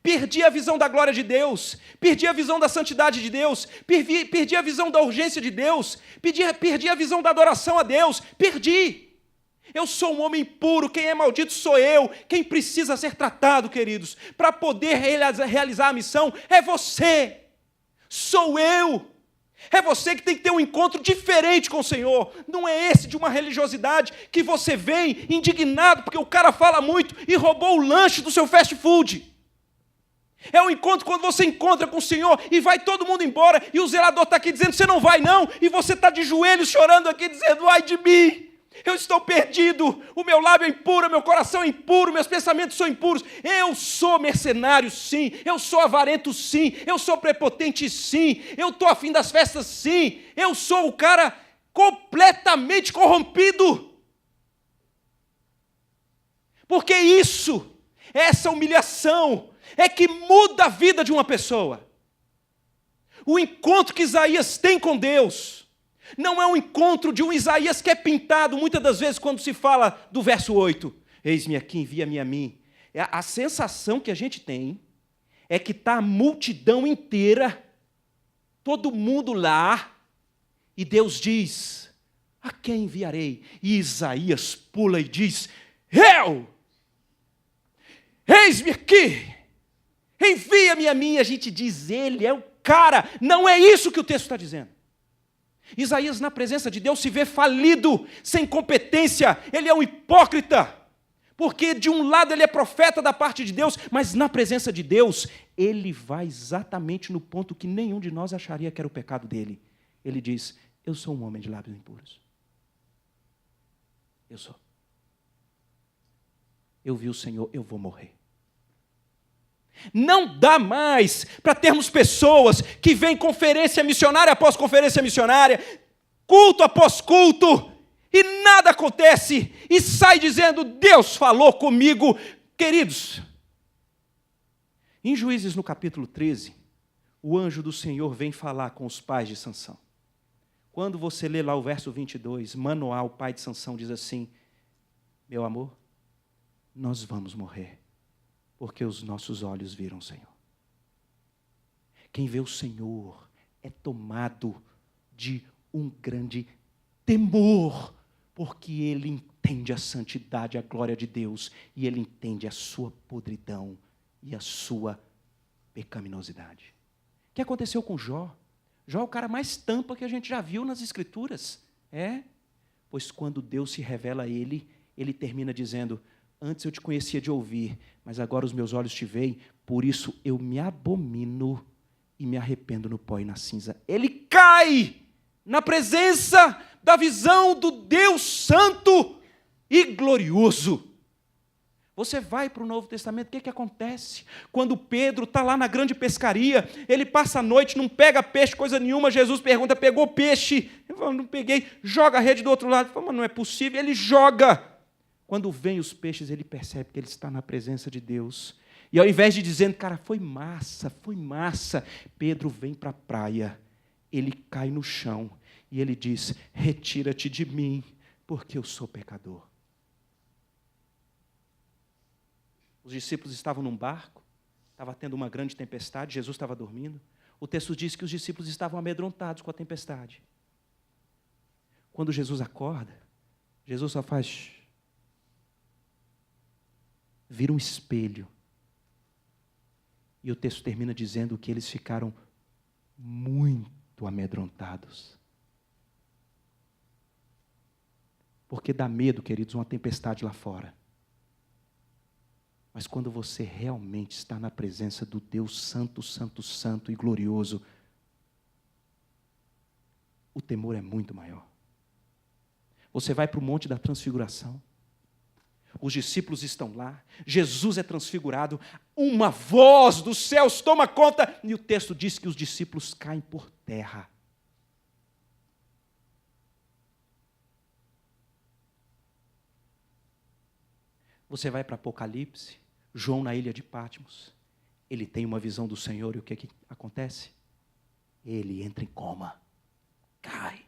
Perdi a visão da glória de Deus, perdi a visão da santidade de Deus, perdi a visão da urgência de Deus, perdi a visão da adoração a Deus, perdi. Eu sou um homem puro, quem é maldito sou eu, quem precisa ser tratado, queridos, para poder realizar a missão é você, sou eu. É você que tem que ter um encontro diferente com o Senhor. Não é esse de uma religiosidade que você vem indignado porque o cara fala muito e roubou o lanche do seu fast food. É um encontro quando você encontra com o Senhor e vai todo mundo embora e o zelador está aqui dizendo: você não vai não, e você está de joelhos chorando aqui dizendo: ai de mim, eu estou perdido, o meu lábio é impuro, meu coração é impuro, meus pensamentos são impuros, eu sou mercenário sim, eu sou avarento sim, eu sou prepotente sim, eu estou afim das festas sim, eu sou o cara completamente corrompido. Porque isso, essa humilhação, é que muda a vida de uma pessoa. O encontro que Isaías tem com Deus não é um encontro de um Isaías que é pintado, muitas das vezes, quando se fala do verso 8, eis-me aqui, envia-me a mim. A sensação que a gente tem é que está a multidão inteira, todo mundo lá, e Deus diz: a quem enviarei? E Isaías pula e diz: eu! Eis-me aqui, envia-me a mim. A gente diz: ele é o cara. Não é isso que o texto está dizendo. Isaías, na presença de Deus, se vê falido, sem competência, ele é um hipócrita, porque de um lado ele é profeta da parte de Deus, mas na presença de Deus, ele vai exatamente no ponto que nenhum de nós acharia que era o pecado dele. Ele diz: eu sou um homem de lábios impuros. Eu sou. Eu vi o Senhor, eu vou morrer. Não dá mais para termos pessoas que vêm conferência missionária após conferência missionária, culto após culto, e nada acontece, e sai dizendo: Deus falou comigo. Queridos, em Juízes no capítulo 13, o anjo do Senhor vem falar com os pais de Sansão. Quando você lê lá o verso 22, Manoá, o pai de Sansão, diz assim: meu amor, nós vamos morrer, porque os nossos olhos viram o Senhor. Quem vê o Senhor é tomado de um grande temor, porque ele entende a santidade, a glória de Deus, e ele entende a sua podridão e a sua pecaminosidade. O que aconteceu com Jó? Jó é o cara mais tampa que a gente já viu nas Escrituras. Pois quando Deus se revela a ele, ele termina dizendo: antes eu te conhecia de ouvir, mas agora os meus olhos te veem, por isso eu me abomino e me arrependo no pó e na cinza. Ele cai na presença da visão do Deus Santo e glorioso. Você vai para o Novo Testamento, o que acontece? Quando Pedro está lá na grande pescaria, ele passa a noite, não pega peixe, coisa nenhuma, Jesus pergunta: pegou peixe? Ele fala: não peguei. Joga a rede do outro lado. Ele fala: mas não é possível. Ele joga. Quando vem os peixes, ele percebe que ele está na presença de Deus. E ao invés de dizer: cara, foi massa, Pedro vem para a praia, ele cai no chão e ele diz: retira-te de mim, porque eu sou pecador. Os discípulos estavam num barco, estava tendo uma grande tempestade, Jesus estava dormindo. O texto diz que os discípulos estavam amedrontados com a tempestade. Quando Jesus acorda, Jesus só faz... vira um espelho. E o texto termina dizendo que eles ficaram muito amedrontados. Porque dá medo, queridos, uma tempestade lá fora. Mas quando você realmente está na presença do Deus Santo, Santo, Santo e glorioso, o temor é muito maior. Você vai para o Monte da Transfiguração, os discípulos estão lá, Jesus é transfigurado, uma voz dos céus toma conta, e o texto diz que os discípulos caem por terra. Você vai para Apocalipse, João na ilha de Patmos, ele tem uma visão do Senhor, e o que acontece? Ele entra em coma, cai.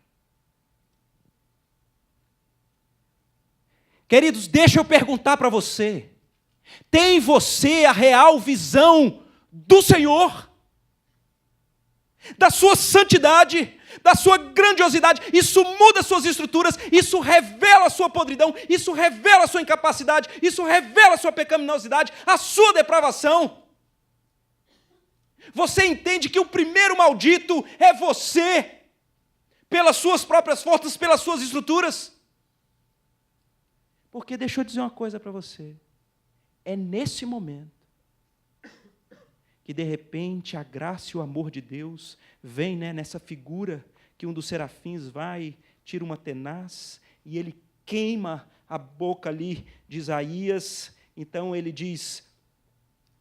Queridos, deixa eu perguntar para você, tem você a real visão do Senhor? Da sua santidade, da sua grandiosidade? Isso muda suas estruturas, isso revela a sua podridão, isso revela a sua incapacidade, isso revela a sua pecaminosidade, a sua depravação. Você entende que o primeiro maldito é você, pelas suas próprias forças, pelas suas estruturas? Porque deixa eu dizer uma coisa para você, é nesse momento que de repente a graça e o amor de Deus vem, nessa figura que um dos serafins vai, tira uma tenaz e ele queima a boca ali de Isaías. Então ele diz: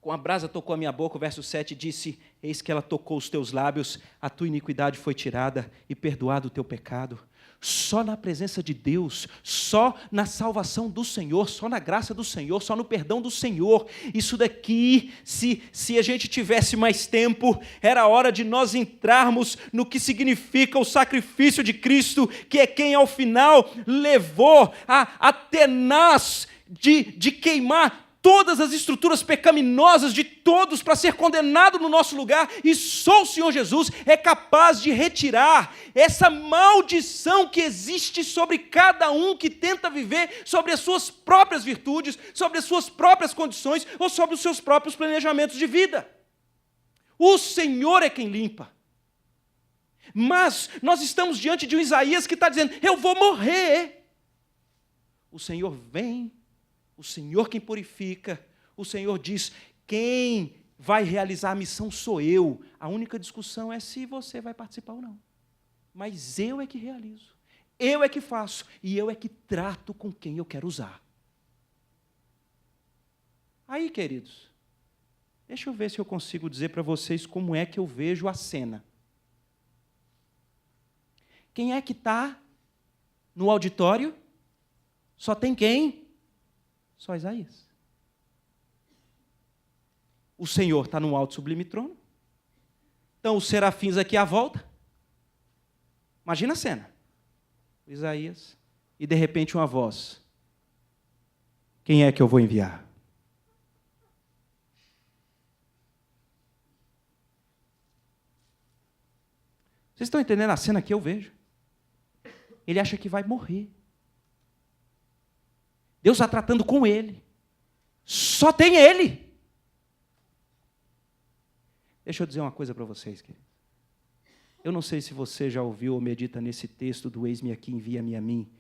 com a brasa tocou a minha boca, o verso 7 disse: eis que ela tocou os teus lábios, a tua iniquidade foi tirada e perdoado o teu pecado. Só na presença de Deus, só na salvação do Senhor, só na graça do Senhor, só no perdão do Senhor. Isso daqui, se a gente tivesse mais tempo, era hora de nós entrarmos no que significa o sacrifício de Cristo, que é quem ao final levou a tenaz de queimar todas as estruturas pecaminosas de todos para ser condenado no nosso lugar, e só o Senhor Jesus é capaz de retirar essa maldição que existe sobre cada um que tenta viver sobre as suas próprias virtudes, sobre as suas próprias condições ou sobre os seus próprios planejamentos de vida. O Senhor é quem limpa. Mas nós estamos diante de um Isaías que está dizendo: eu vou morrer. O Senhor vem, o Senhor quem purifica, o Senhor diz: quem vai realizar a missão sou eu. A única discussão é se você vai participar ou não. Mas eu é que realizo, eu é que faço, e eu é que trato com quem eu quero usar. Aí, queridos, deixa eu ver se eu consigo dizer para vocês como é que eu vejo a cena. Quem é que está no auditório? Só tem quem? Só Isaías. O Senhor está no alto sublime trono. Então os serafins aqui à volta. Imagina a cena. Isaías. E de repente uma voz: quem é que eu vou enviar? Vocês estão entendendo a cena que eu vejo? Ele acha que vai morrer. Deus está tratando com ele. Só tem ele. Deixa eu dizer uma coisa para vocês, queridos. Eu não sei se você já ouviu ou medita nesse texto do eis-me aqui, envia-me a mim,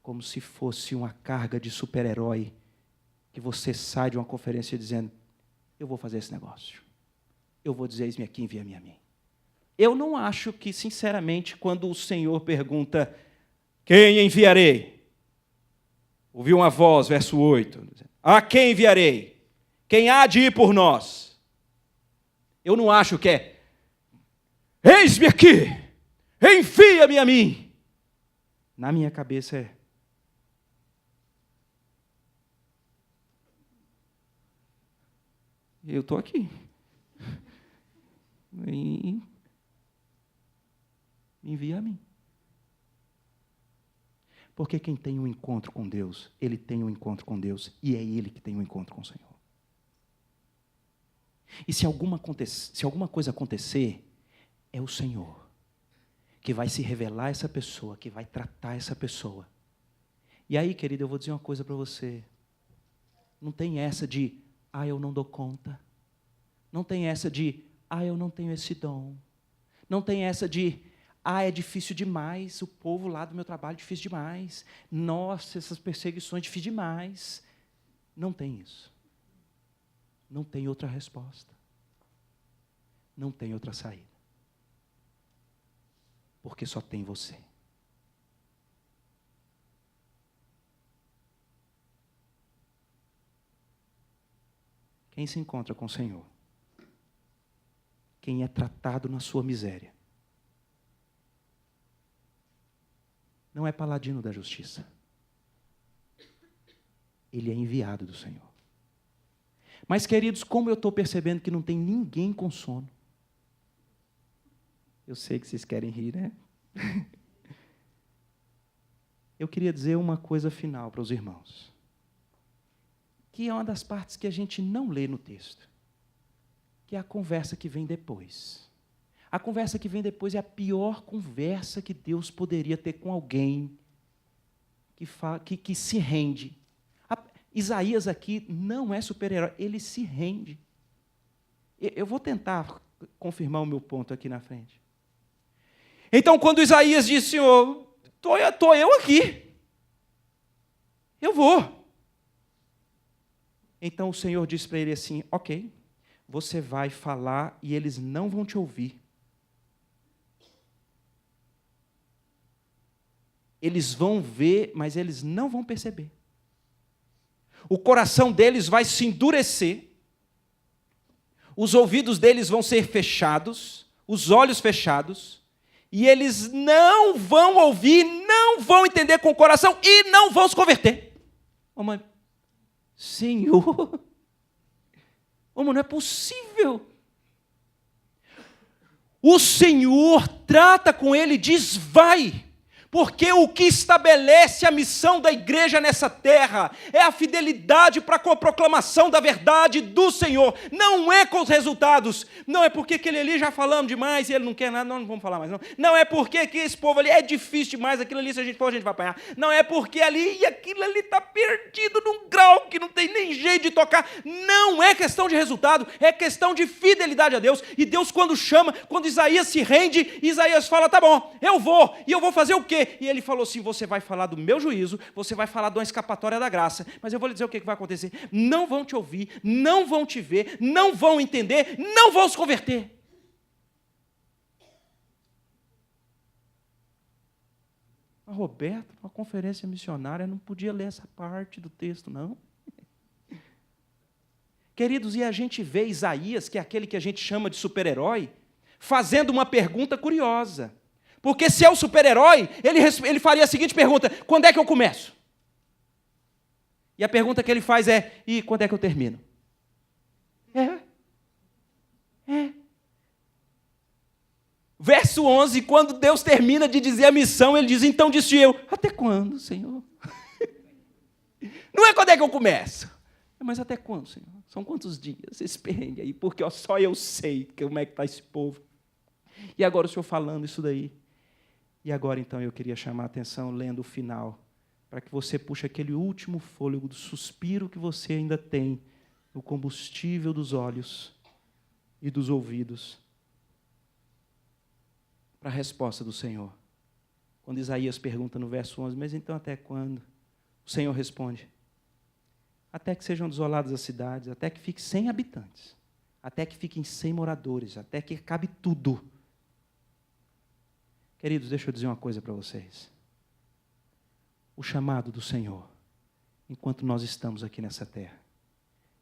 como se fosse uma carga de super-herói, que você sai de uma conferência dizendo, eu vou fazer esse negócio. Eu vou dizer, eis-me aqui, envia-me a mim. Eu não acho que, sinceramente, quando o Senhor pergunta, quem enviarei? Ouviu uma voz, verso 8, a quem enviarei? Quem há de ir por nós? Eu não acho que é, eis-me aqui, envia-me a mim. Na minha cabeça é, eu estou aqui. Me envia a mim. Porque quem tem um encontro com Deus, ele tem um encontro com Deus, e é ele que tem um encontro com o Senhor. E se alguma coisa acontecer, é o Senhor que vai se revelar a essa pessoa, que vai tratar essa pessoa. E aí, querido, eu vou dizer uma coisa para você. Não tem essa de, eu não dou conta. Não tem essa de, eu não tenho esse dom. Não tem essa de, é difícil demais, o povo lá do meu trabalho é difícil demais. Nossa, essas perseguições, difícil demais. Não tem isso. Não tem outra resposta. Não tem outra saída. Porque só tem você. Quem se encontra com o Senhor, quem é tratado na sua miséria, não é paladino da justiça. Ele é enviado do Senhor. Mas, queridos, como eu estou percebendo que não tem ninguém com sono, eu sei que vocês querem rir, né? Eu queria dizer uma coisa final para os irmãos, que é uma das partes que a gente não lê no texto, que é a conversa que vem depois. A conversa que vem depois é a pior conversa que Deus poderia ter com alguém que se rende. Isaías aqui não é super-herói, ele se rende. Eu vou tentar confirmar o meu ponto aqui na frente. Então, quando Isaías disse, Senhor, estou eu aqui. Eu vou. Então o Senhor disse para ele assim, ok, você vai falar e eles não vão te ouvir. Eles vão ver, mas eles não vão perceber. O coração deles vai se endurecer, os ouvidos deles vão ser fechados, os olhos fechados, e eles não vão ouvir, não vão entender com o coração e não vão se converter. Oh, mas, Senhor, não é possível. O Senhor trata com ele e diz, vai. Porque o que estabelece a missão da igreja nessa terra é a fidelidade para com a proclamação da verdade do Senhor. Não é com os resultados. Não é porque aquele ali já falamos demais e ele não quer nada, não vamos falar mais não. Não é porque que esse povo ali é difícil demais, aquilo ali se a gente for a gente vai apanhar. Não é porque ali e aquilo ali está perdido num grau que não tem nem jeito de tocar. Não é questão de resultado, é questão de fidelidade a Deus. E Deus quando chama, quando Isaías se rende, Isaías fala, tá bom, eu vou. E eu vou fazer o quê? E ele falou assim, você vai falar do meu juízo, você vai falar de uma escapatória da graça, mas eu vou lhe dizer o que vai acontecer. Não vão te ouvir, não vão te ver, não vão entender, não vão se converter. A Roberto, uma conferência missionária, não podia ler essa parte do texto, não. Queridos, e a gente vê Isaías, que é aquele que a gente chama de super-herói, fazendo uma pergunta curiosa. Porque se é o super-herói, ele faria a seguinte pergunta, quando é que eu começo? E a pergunta que ele faz é, e quando é que eu termino? Verso 11, quando Deus termina de dizer a missão, ele diz, então disse eu, até quando, Senhor? Não é quando é que eu começo. Mas até quando, Senhor? São quantos dias? Esse perrengue aí, porque só eu sei como é que está esse povo. E agora o Senhor falando isso daí. E agora, então, eu queria chamar a atenção, lendo o final, para que você puxe aquele último fôlego do suspiro que você ainda tem no combustível dos olhos e dos ouvidos, para a resposta do Senhor. Quando Isaías pergunta no verso 11, mas então até quando? O Senhor responde, até que sejam desoladas as cidades, até que fiquem sem habitantes, até que fiquem sem moradores, até que acabe tudo. Queridos, deixa eu dizer uma coisa para vocês. O chamado do Senhor, enquanto nós estamos aqui nessa terra,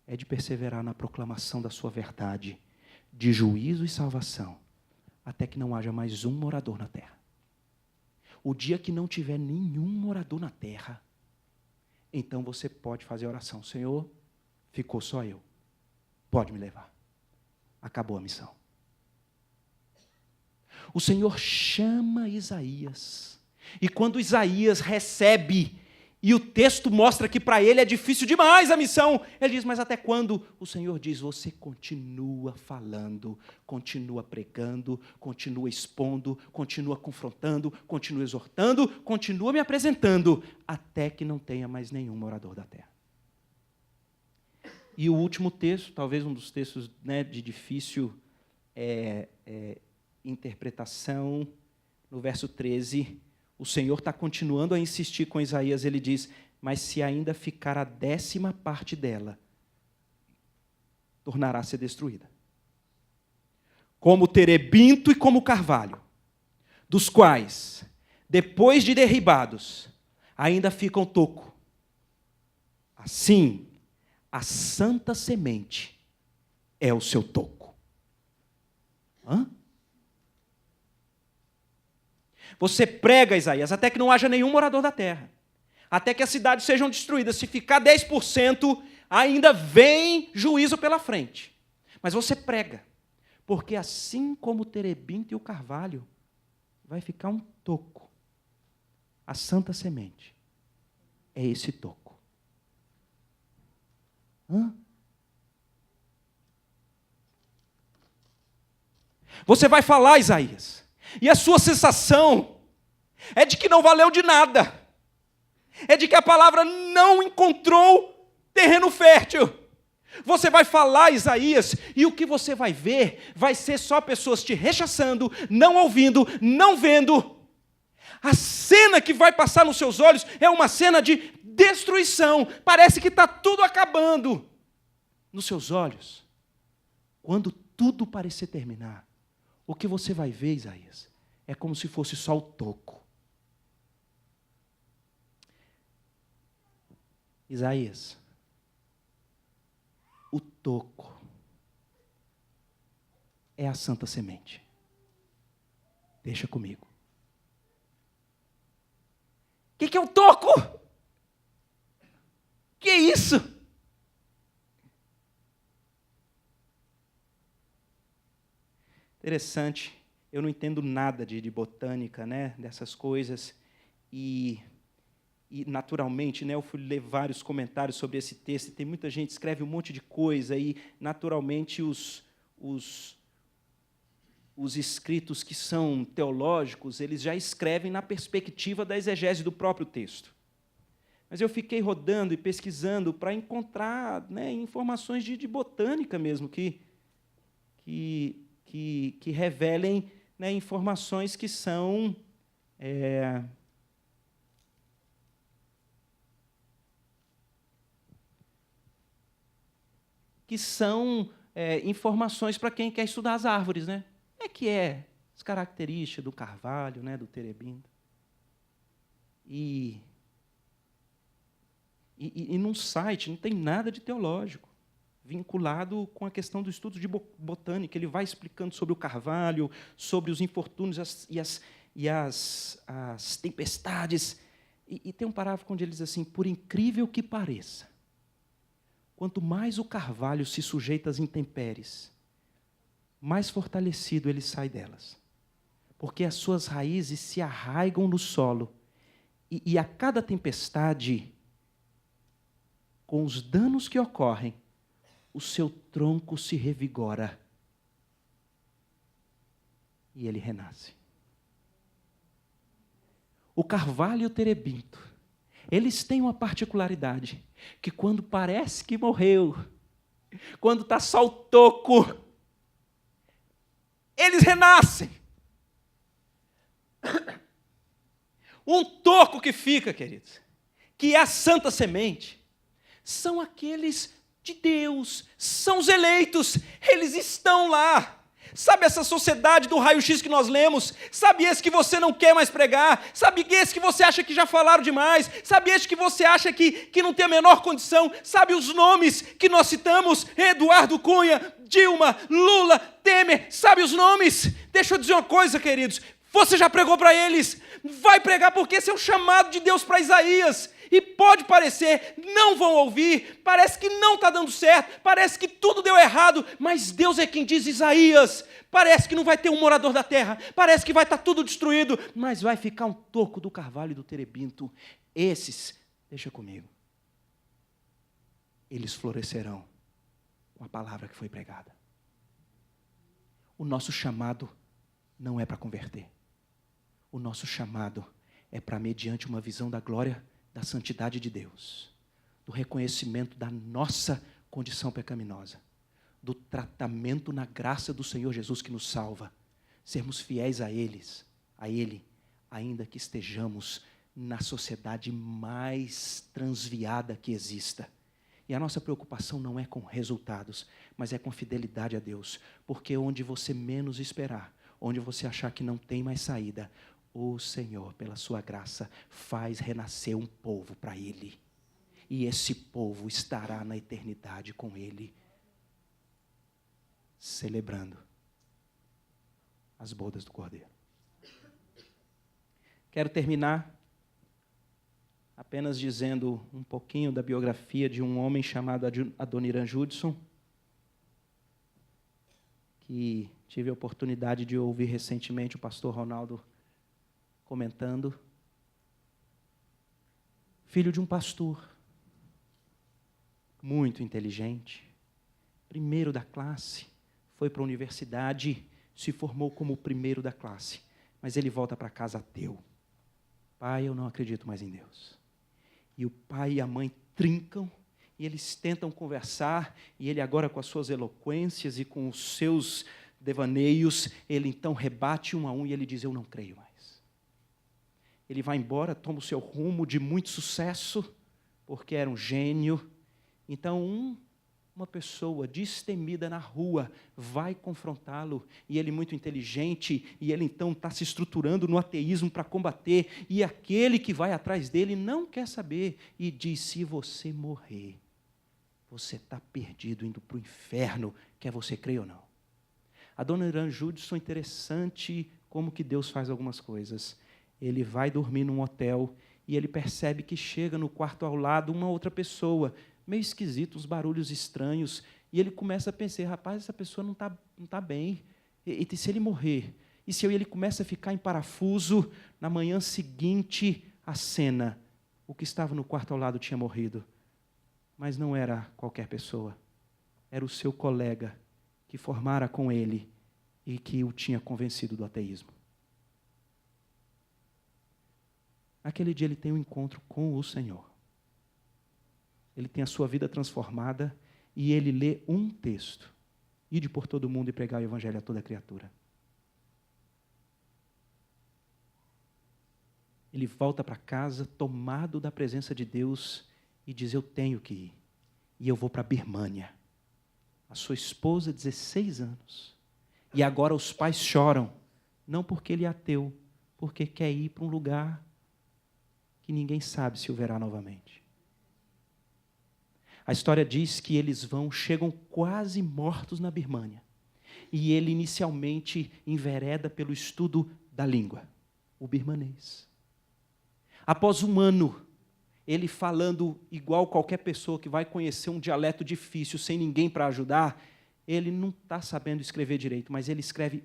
é de perseverar na proclamação da sua verdade, de juízo e salvação, até que não haja mais um morador na terra. O dia que não tiver nenhum morador na terra, então você pode fazer a oração, Senhor, ficou só eu, pode me levar. Acabou a missão. O Senhor chama Isaías, e quando Isaías recebe, e o texto mostra que para ele é difícil demais a missão, ele diz, mas até quando? O Senhor diz, você continua falando, continua pregando, continua expondo, continua confrontando, continua exortando, continua me apresentando, até que não tenha mais nenhum morador da terra. E o último texto, talvez um dos textos, né, de difícil interpretação, no verso 13, o Senhor está continuando a insistir com Isaías, ele diz, mas se ainda ficar a 10ª parte dela, tornará a ser destruída. Como o terebinto e como o carvalho, dos quais, depois de derribados, ainda ficam toco. Assim, a santa semente é o seu toco. Hã? Você prega, Isaías, até que não haja nenhum morador da terra. Até que as cidades sejam destruídas. Se ficar 10%, ainda vem juízo pela frente. Mas você prega. Porque assim como o terebinto e o carvalho, vai ficar um toco. A santa semente é esse toco. Hã? Você vai falar, Isaías, e a sua sensação é de que não valeu de nada. É de que a palavra não encontrou terreno fértil. Você vai falar, Isaías, e o que você vai ver vai ser só pessoas te rechaçando, não ouvindo, não vendo. A cena que vai passar nos seus olhos é uma cena de destruição. Parece que está tudo acabando. Nos seus olhos, quando tudo parecer terminar, o que você vai ver, Isaías, é como se fosse só o toco. Isaías, o toco é a santa semente. Deixa comigo. O que é o toco? Que é isso? Interessante, eu não entendo nada de botânica, né, dessas coisas, e naturalmente, né, eu fui ler vários comentários sobre esse texto, e tem muita gente que escreve um monte de coisa, e naturalmente os escritos que são teológicos, eles já escrevem na perspectiva da exegese do próprio texto. Mas eu fiquei rodando e pesquisando para encontrar, né, informações de botânica mesmo, que revelem, né, informações que são informações para quem quer estudar as árvores, né? As características do carvalho, né, do terebinto. E num site não tem nada de teológico vinculado com a questão do estudo de botânica. Ele vai explicando sobre o carvalho, sobre os infortúnios e as tempestades. E tem um parágrafo onde ele diz assim, por incrível que pareça, quanto mais o carvalho se sujeita às intempéries, mais fortalecido ele sai delas. Porque as suas raízes se arraigam no solo. E a cada tempestade, com os danos que ocorrem, o seu tronco se revigora. e ele renasce. O carvalho e o terebinto, eles têm uma particularidade, que quando parece que morreu, quando está só o toco, eles renascem. Um toco que fica, queridos, que é a santa semente, são aqueles de Deus, são os eleitos, eles estão lá. Sabe essa sociedade do raio-x que nós lemos? Sabe esse que você não quer mais pregar? Sabe esse que você acha que já falaram demais? Sabe esse que você acha que não tem a menor condição? Sabe os nomes que nós citamos? Eduardo Cunha, Dilma, Lula, Temer, sabe os nomes? Deixa eu dizer uma coisa, queridos, você já pregou para eles? Vai pregar, porque esse é o chamado de Deus para Isaías. E pode parecer, não vão ouvir, parece que não está dando certo, parece que tudo deu errado, mas Deus é quem diz: Isaías, parece que não vai ter um morador da terra, parece que vai estar tudo destruído, mas vai ficar um toco do carvalho e do terebinto. Esses, deixa comigo, eles florescerão com a palavra que foi pregada. O nosso chamado não é para converter. O nosso chamado é para, mediante uma visão da glória, da santidade de Deus, do reconhecimento da nossa condição pecaminosa, do tratamento na graça do Senhor Jesus que nos salva, sermos fiéis a Ele, ainda que estejamos na sociedade mais transviada que exista. E a nossa preocupação não é com resultados, mas é com fidelidade a Deus, porque onde você menos esperar, onde você achar que não tem mais saída, o Senhor, pela sua graça, faz renascer um povo para Ele. E esse povo estará na eternidade com Ele, celebrando as bodas do Cordeiro. Quero terminar apenas dizendo um pouquinho da biografia de um homem chamado Adoniran Judson, que tive a oportunidade de ouvir recentemente o pastor Ronaldo comentando. Filho de um pastor, muito inteligente, primeiro da classe, foi para a universidade, se formou como o primeiro da classe, mas ele volta para casa ateu. Pai, eu não acredito mais em Deus. E o pai e a mãe trincam, e eles tentam conversar, e ele agora com as suas eloquências e com os seus devaneios, ele então rebate um a um e ele diz: eu não creio mais. Ele vai embora, toma o seu rumo de muito sucesso, porque era um gênio. Então, uma pessoa destemida na rua vai confrontá-lo, e ele muito inteligente, e ele então está se estruturando no ateísmo para combater, e aquele que vai atrás dele não quer saber, e diz: se você morrer, você está perdido, indo para o inferno, quer você creia ou não. Adoniran Judson, interessante como que Deus faz algumas coisas. Ele vai dormir num hotel e ele percebe que chega no quarto ao lado uma outra pessoa, meio esquisito, uns barulhos estranhos, e ele começa a pensar: rapaz, essa pessoa não tá bem, e se ele morrer? E se ele começa a ficar em parafuso, na manhã seguinte, a cena, o que estava no quarto ao lado tinha morrido, mas não era qualquer pessoa, era o seu colega, que formara com ele e que o tinha convencido do ateísmo. Naquele dia ele tem um encontro com o Senhor. Ele tem a sua vida transformada e ele lê um texto: ide por todo mundo e pregar o evangelho a toda criatura. Ele volta para casa tomado da presença de Deus e diz: eu tenho que ir. E eu vou para a Birmânia. A sua esposa, 16 anos. E agora os pais choram, não porque ele é ateu, porque quer ir para um lugar que ninguém sabe se o verá novamente. A história diz que eles chegam quase mortos na Birmânia. E ele inicialmente envereda pelo estudo da língua, o birmanês. Após um ano, ele falando igual qualquer pessoa que vai conhecer um dialeto difícil, sem ninguém para ajudar, ele não está sabendo escrever direito, mas ele escreve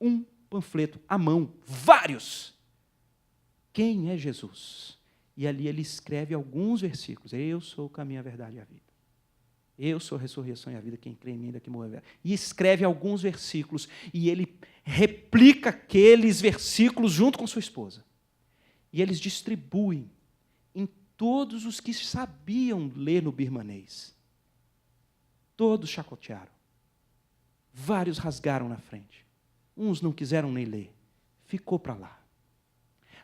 um panfleto à mão, vários. Quem é Jesus? E ali ele escreve alguns versículos: eu sou o caminho, a verdade e a vida. Eu sou a ressurreição e a vida, quem crê em mim ainda que morrer. E escreve alguns versículos, e ele replica aqueles versículos junto com sua esposa. E eles distribuem em todos os que sabiam ler no birmanês. Todos chacotearam. Vários rasgaram na frente. Uns não quiseram nem ler. Ficou para lá.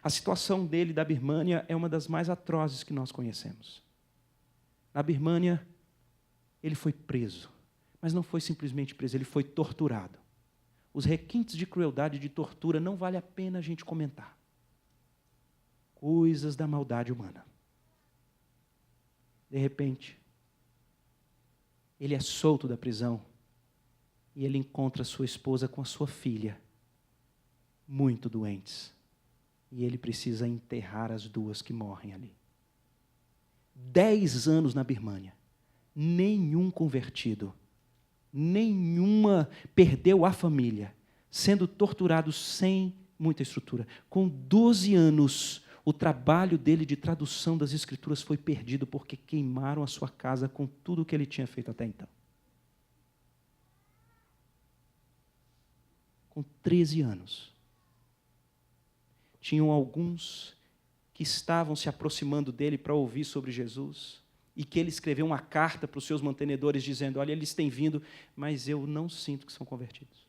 A situação dele da Birmânia é uma das mais atrozes que nós conhecemos. Na Birmânia, ele foi preso. Mas não foi simplesmente preso, ele foi torturado. Os requintes de crueldade e de tortura não vale a pena a gente comentar. Coisas da maldade humana. De repente, ele é solto da prisão e ele encontra sua esposa com a sua filha, muito doentes. E ele precisa enterrar as duas que morrem ali. 10 anos na Birmânia, nenhum convertido, nenhuma perdeu a família, sendo torturado sem muita estrutura. Com 12 anos, o trabalho dele de tradução das Escrituras foi perdido porque queimaram a sua casa com tudo o que ele tinha feito até então. Com 13 anos. Tinham alguns que estavam se aproximando dele para ouvir sobre Jesus e que ele escreveu uma carta para os seus mantenedores dizendo, olha, eles têm vindo, mas eu não sinto que são convertidos.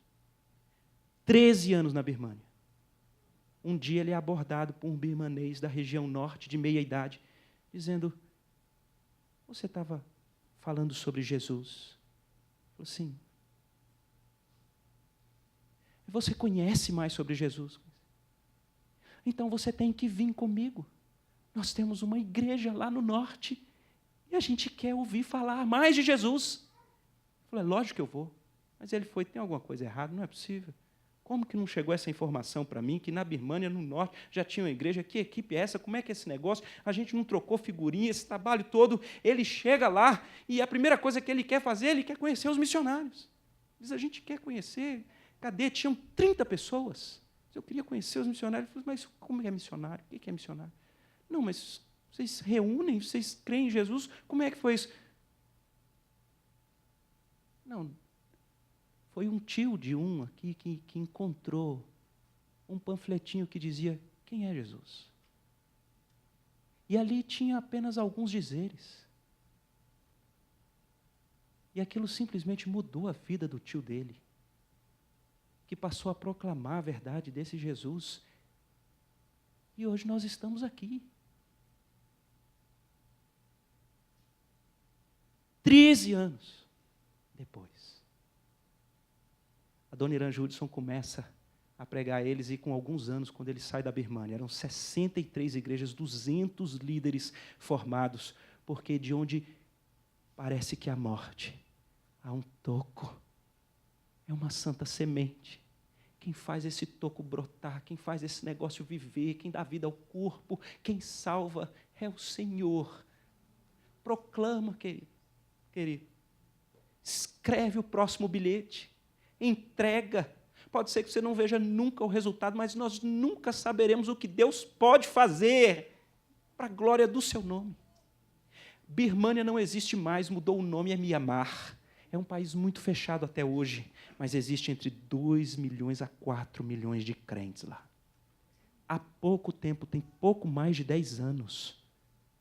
13 anos na Birmânia. Um dia ele é abordado por um birmanês da região norte, de meia idade, dizendo, você estava falando sobre Jesus? Ele falou, sim. Você conhece mais sobre Jesus? Então você tem que vir comigo. Nós temos uma igreja lá no norte e a gente quer ouvir falar mais de Jesus. Eu falei, lógico que eu vou. Mas ele foi, tem alguma coisa errada? Não é possível. Como que não chegou essa informação para mim, que na Birmânia, no norte, já tinha uma igreja? Que equipe é essa? Como é que é esse negócio? A gente não trocou figurinha, esse trabalho todo. Ele chega lá e a primeira coisa que ele quer fazer, ele quer conhecer os missionários. Diz, a gente quer conhecer. Cadê? Tinham 30 pessoas. Eu queria conhecer os missionários. Eu falei, mas como é missionário? O que é missionário? Não, mas vocês se reúnem, vocês creem em Jesus? Como é que foi isso? Não, foi um tio de um aqui que encontrou um panfletinho que dizia, quem é Jesus? E ali tinha apenas alguns dizeres. E aquilo simplesmente mudou a vida do tio dele, que passou a proclamar a verdade desse Jesus. E hoje nós estamos aqui. 13 anos depois. A dona Irã Judson começa a pregar a eles e com alguns anos, quando ele sai da Birmânia, eram 63 igrejas, 200 líderes formados, porque de onde parece que a morte há um toco, é uma santa semente. Quem faz esse toco brotar, quem faz esse negócio viver, quem dá vida ao corpo, quem salva é o Senhor. Proclama, querido. Escreve o próximo bilhete. Entrega. Pode ser que você não veja nunca o resultado, mas nós nunca saberemos o que Deus pode fazer para a glória do seu nome. Birmânia não existe mais, mudou o nome, é Mianmar. É um país muito fechado até hoje, mas existe entre 2 milhões a 4 milhões de crentes lá. Há pouco tempo, tem pouco mais de 10 anos,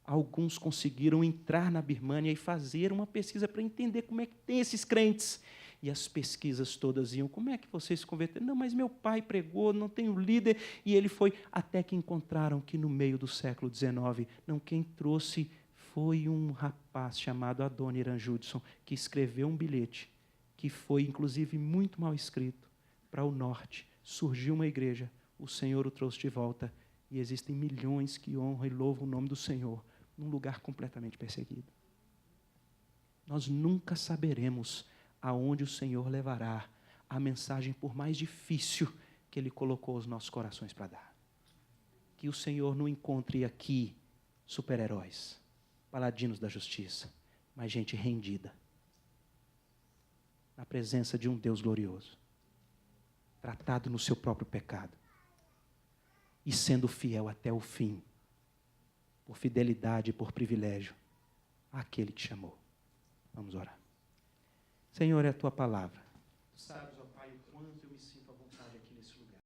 alguns conseguiram entrar na Birmânia e fazer uma pesquisa para entender como é que tem esses crentes. E as pesquisas todas iam, como é que vocês se converteram? Não, mas meu pai pregou, não tenho líder. E ele foi, até que encontraram que no meio do século XIX, não, quem trouxe foi um rapaz chamado Adoniran Judson, que escreveu um bilhete, que foi, inclusive, muito mal escrito, para o norte. Surgiu uma igreja, o Senhor o trouxe de volta, e existem milhões que honram e louvam o nome do Senhor, num lugar completamente perseguido. Nós nunca saberemos aonde o Senhor levará a mensagem, por mais difícil que Ele colocou os nossos corações para dar. Que o Senhor não encontre aqui super-heróis, paladinos da justiça, mas gente rendida, na presença de um Deus glorioso, tratado no seu próprio pecado, e sendo fiel até o fim, por fidelidade e por privilégio, àquele que chamou. Vamos orar. Senhor, é a tua palavra. Tu sabes, ó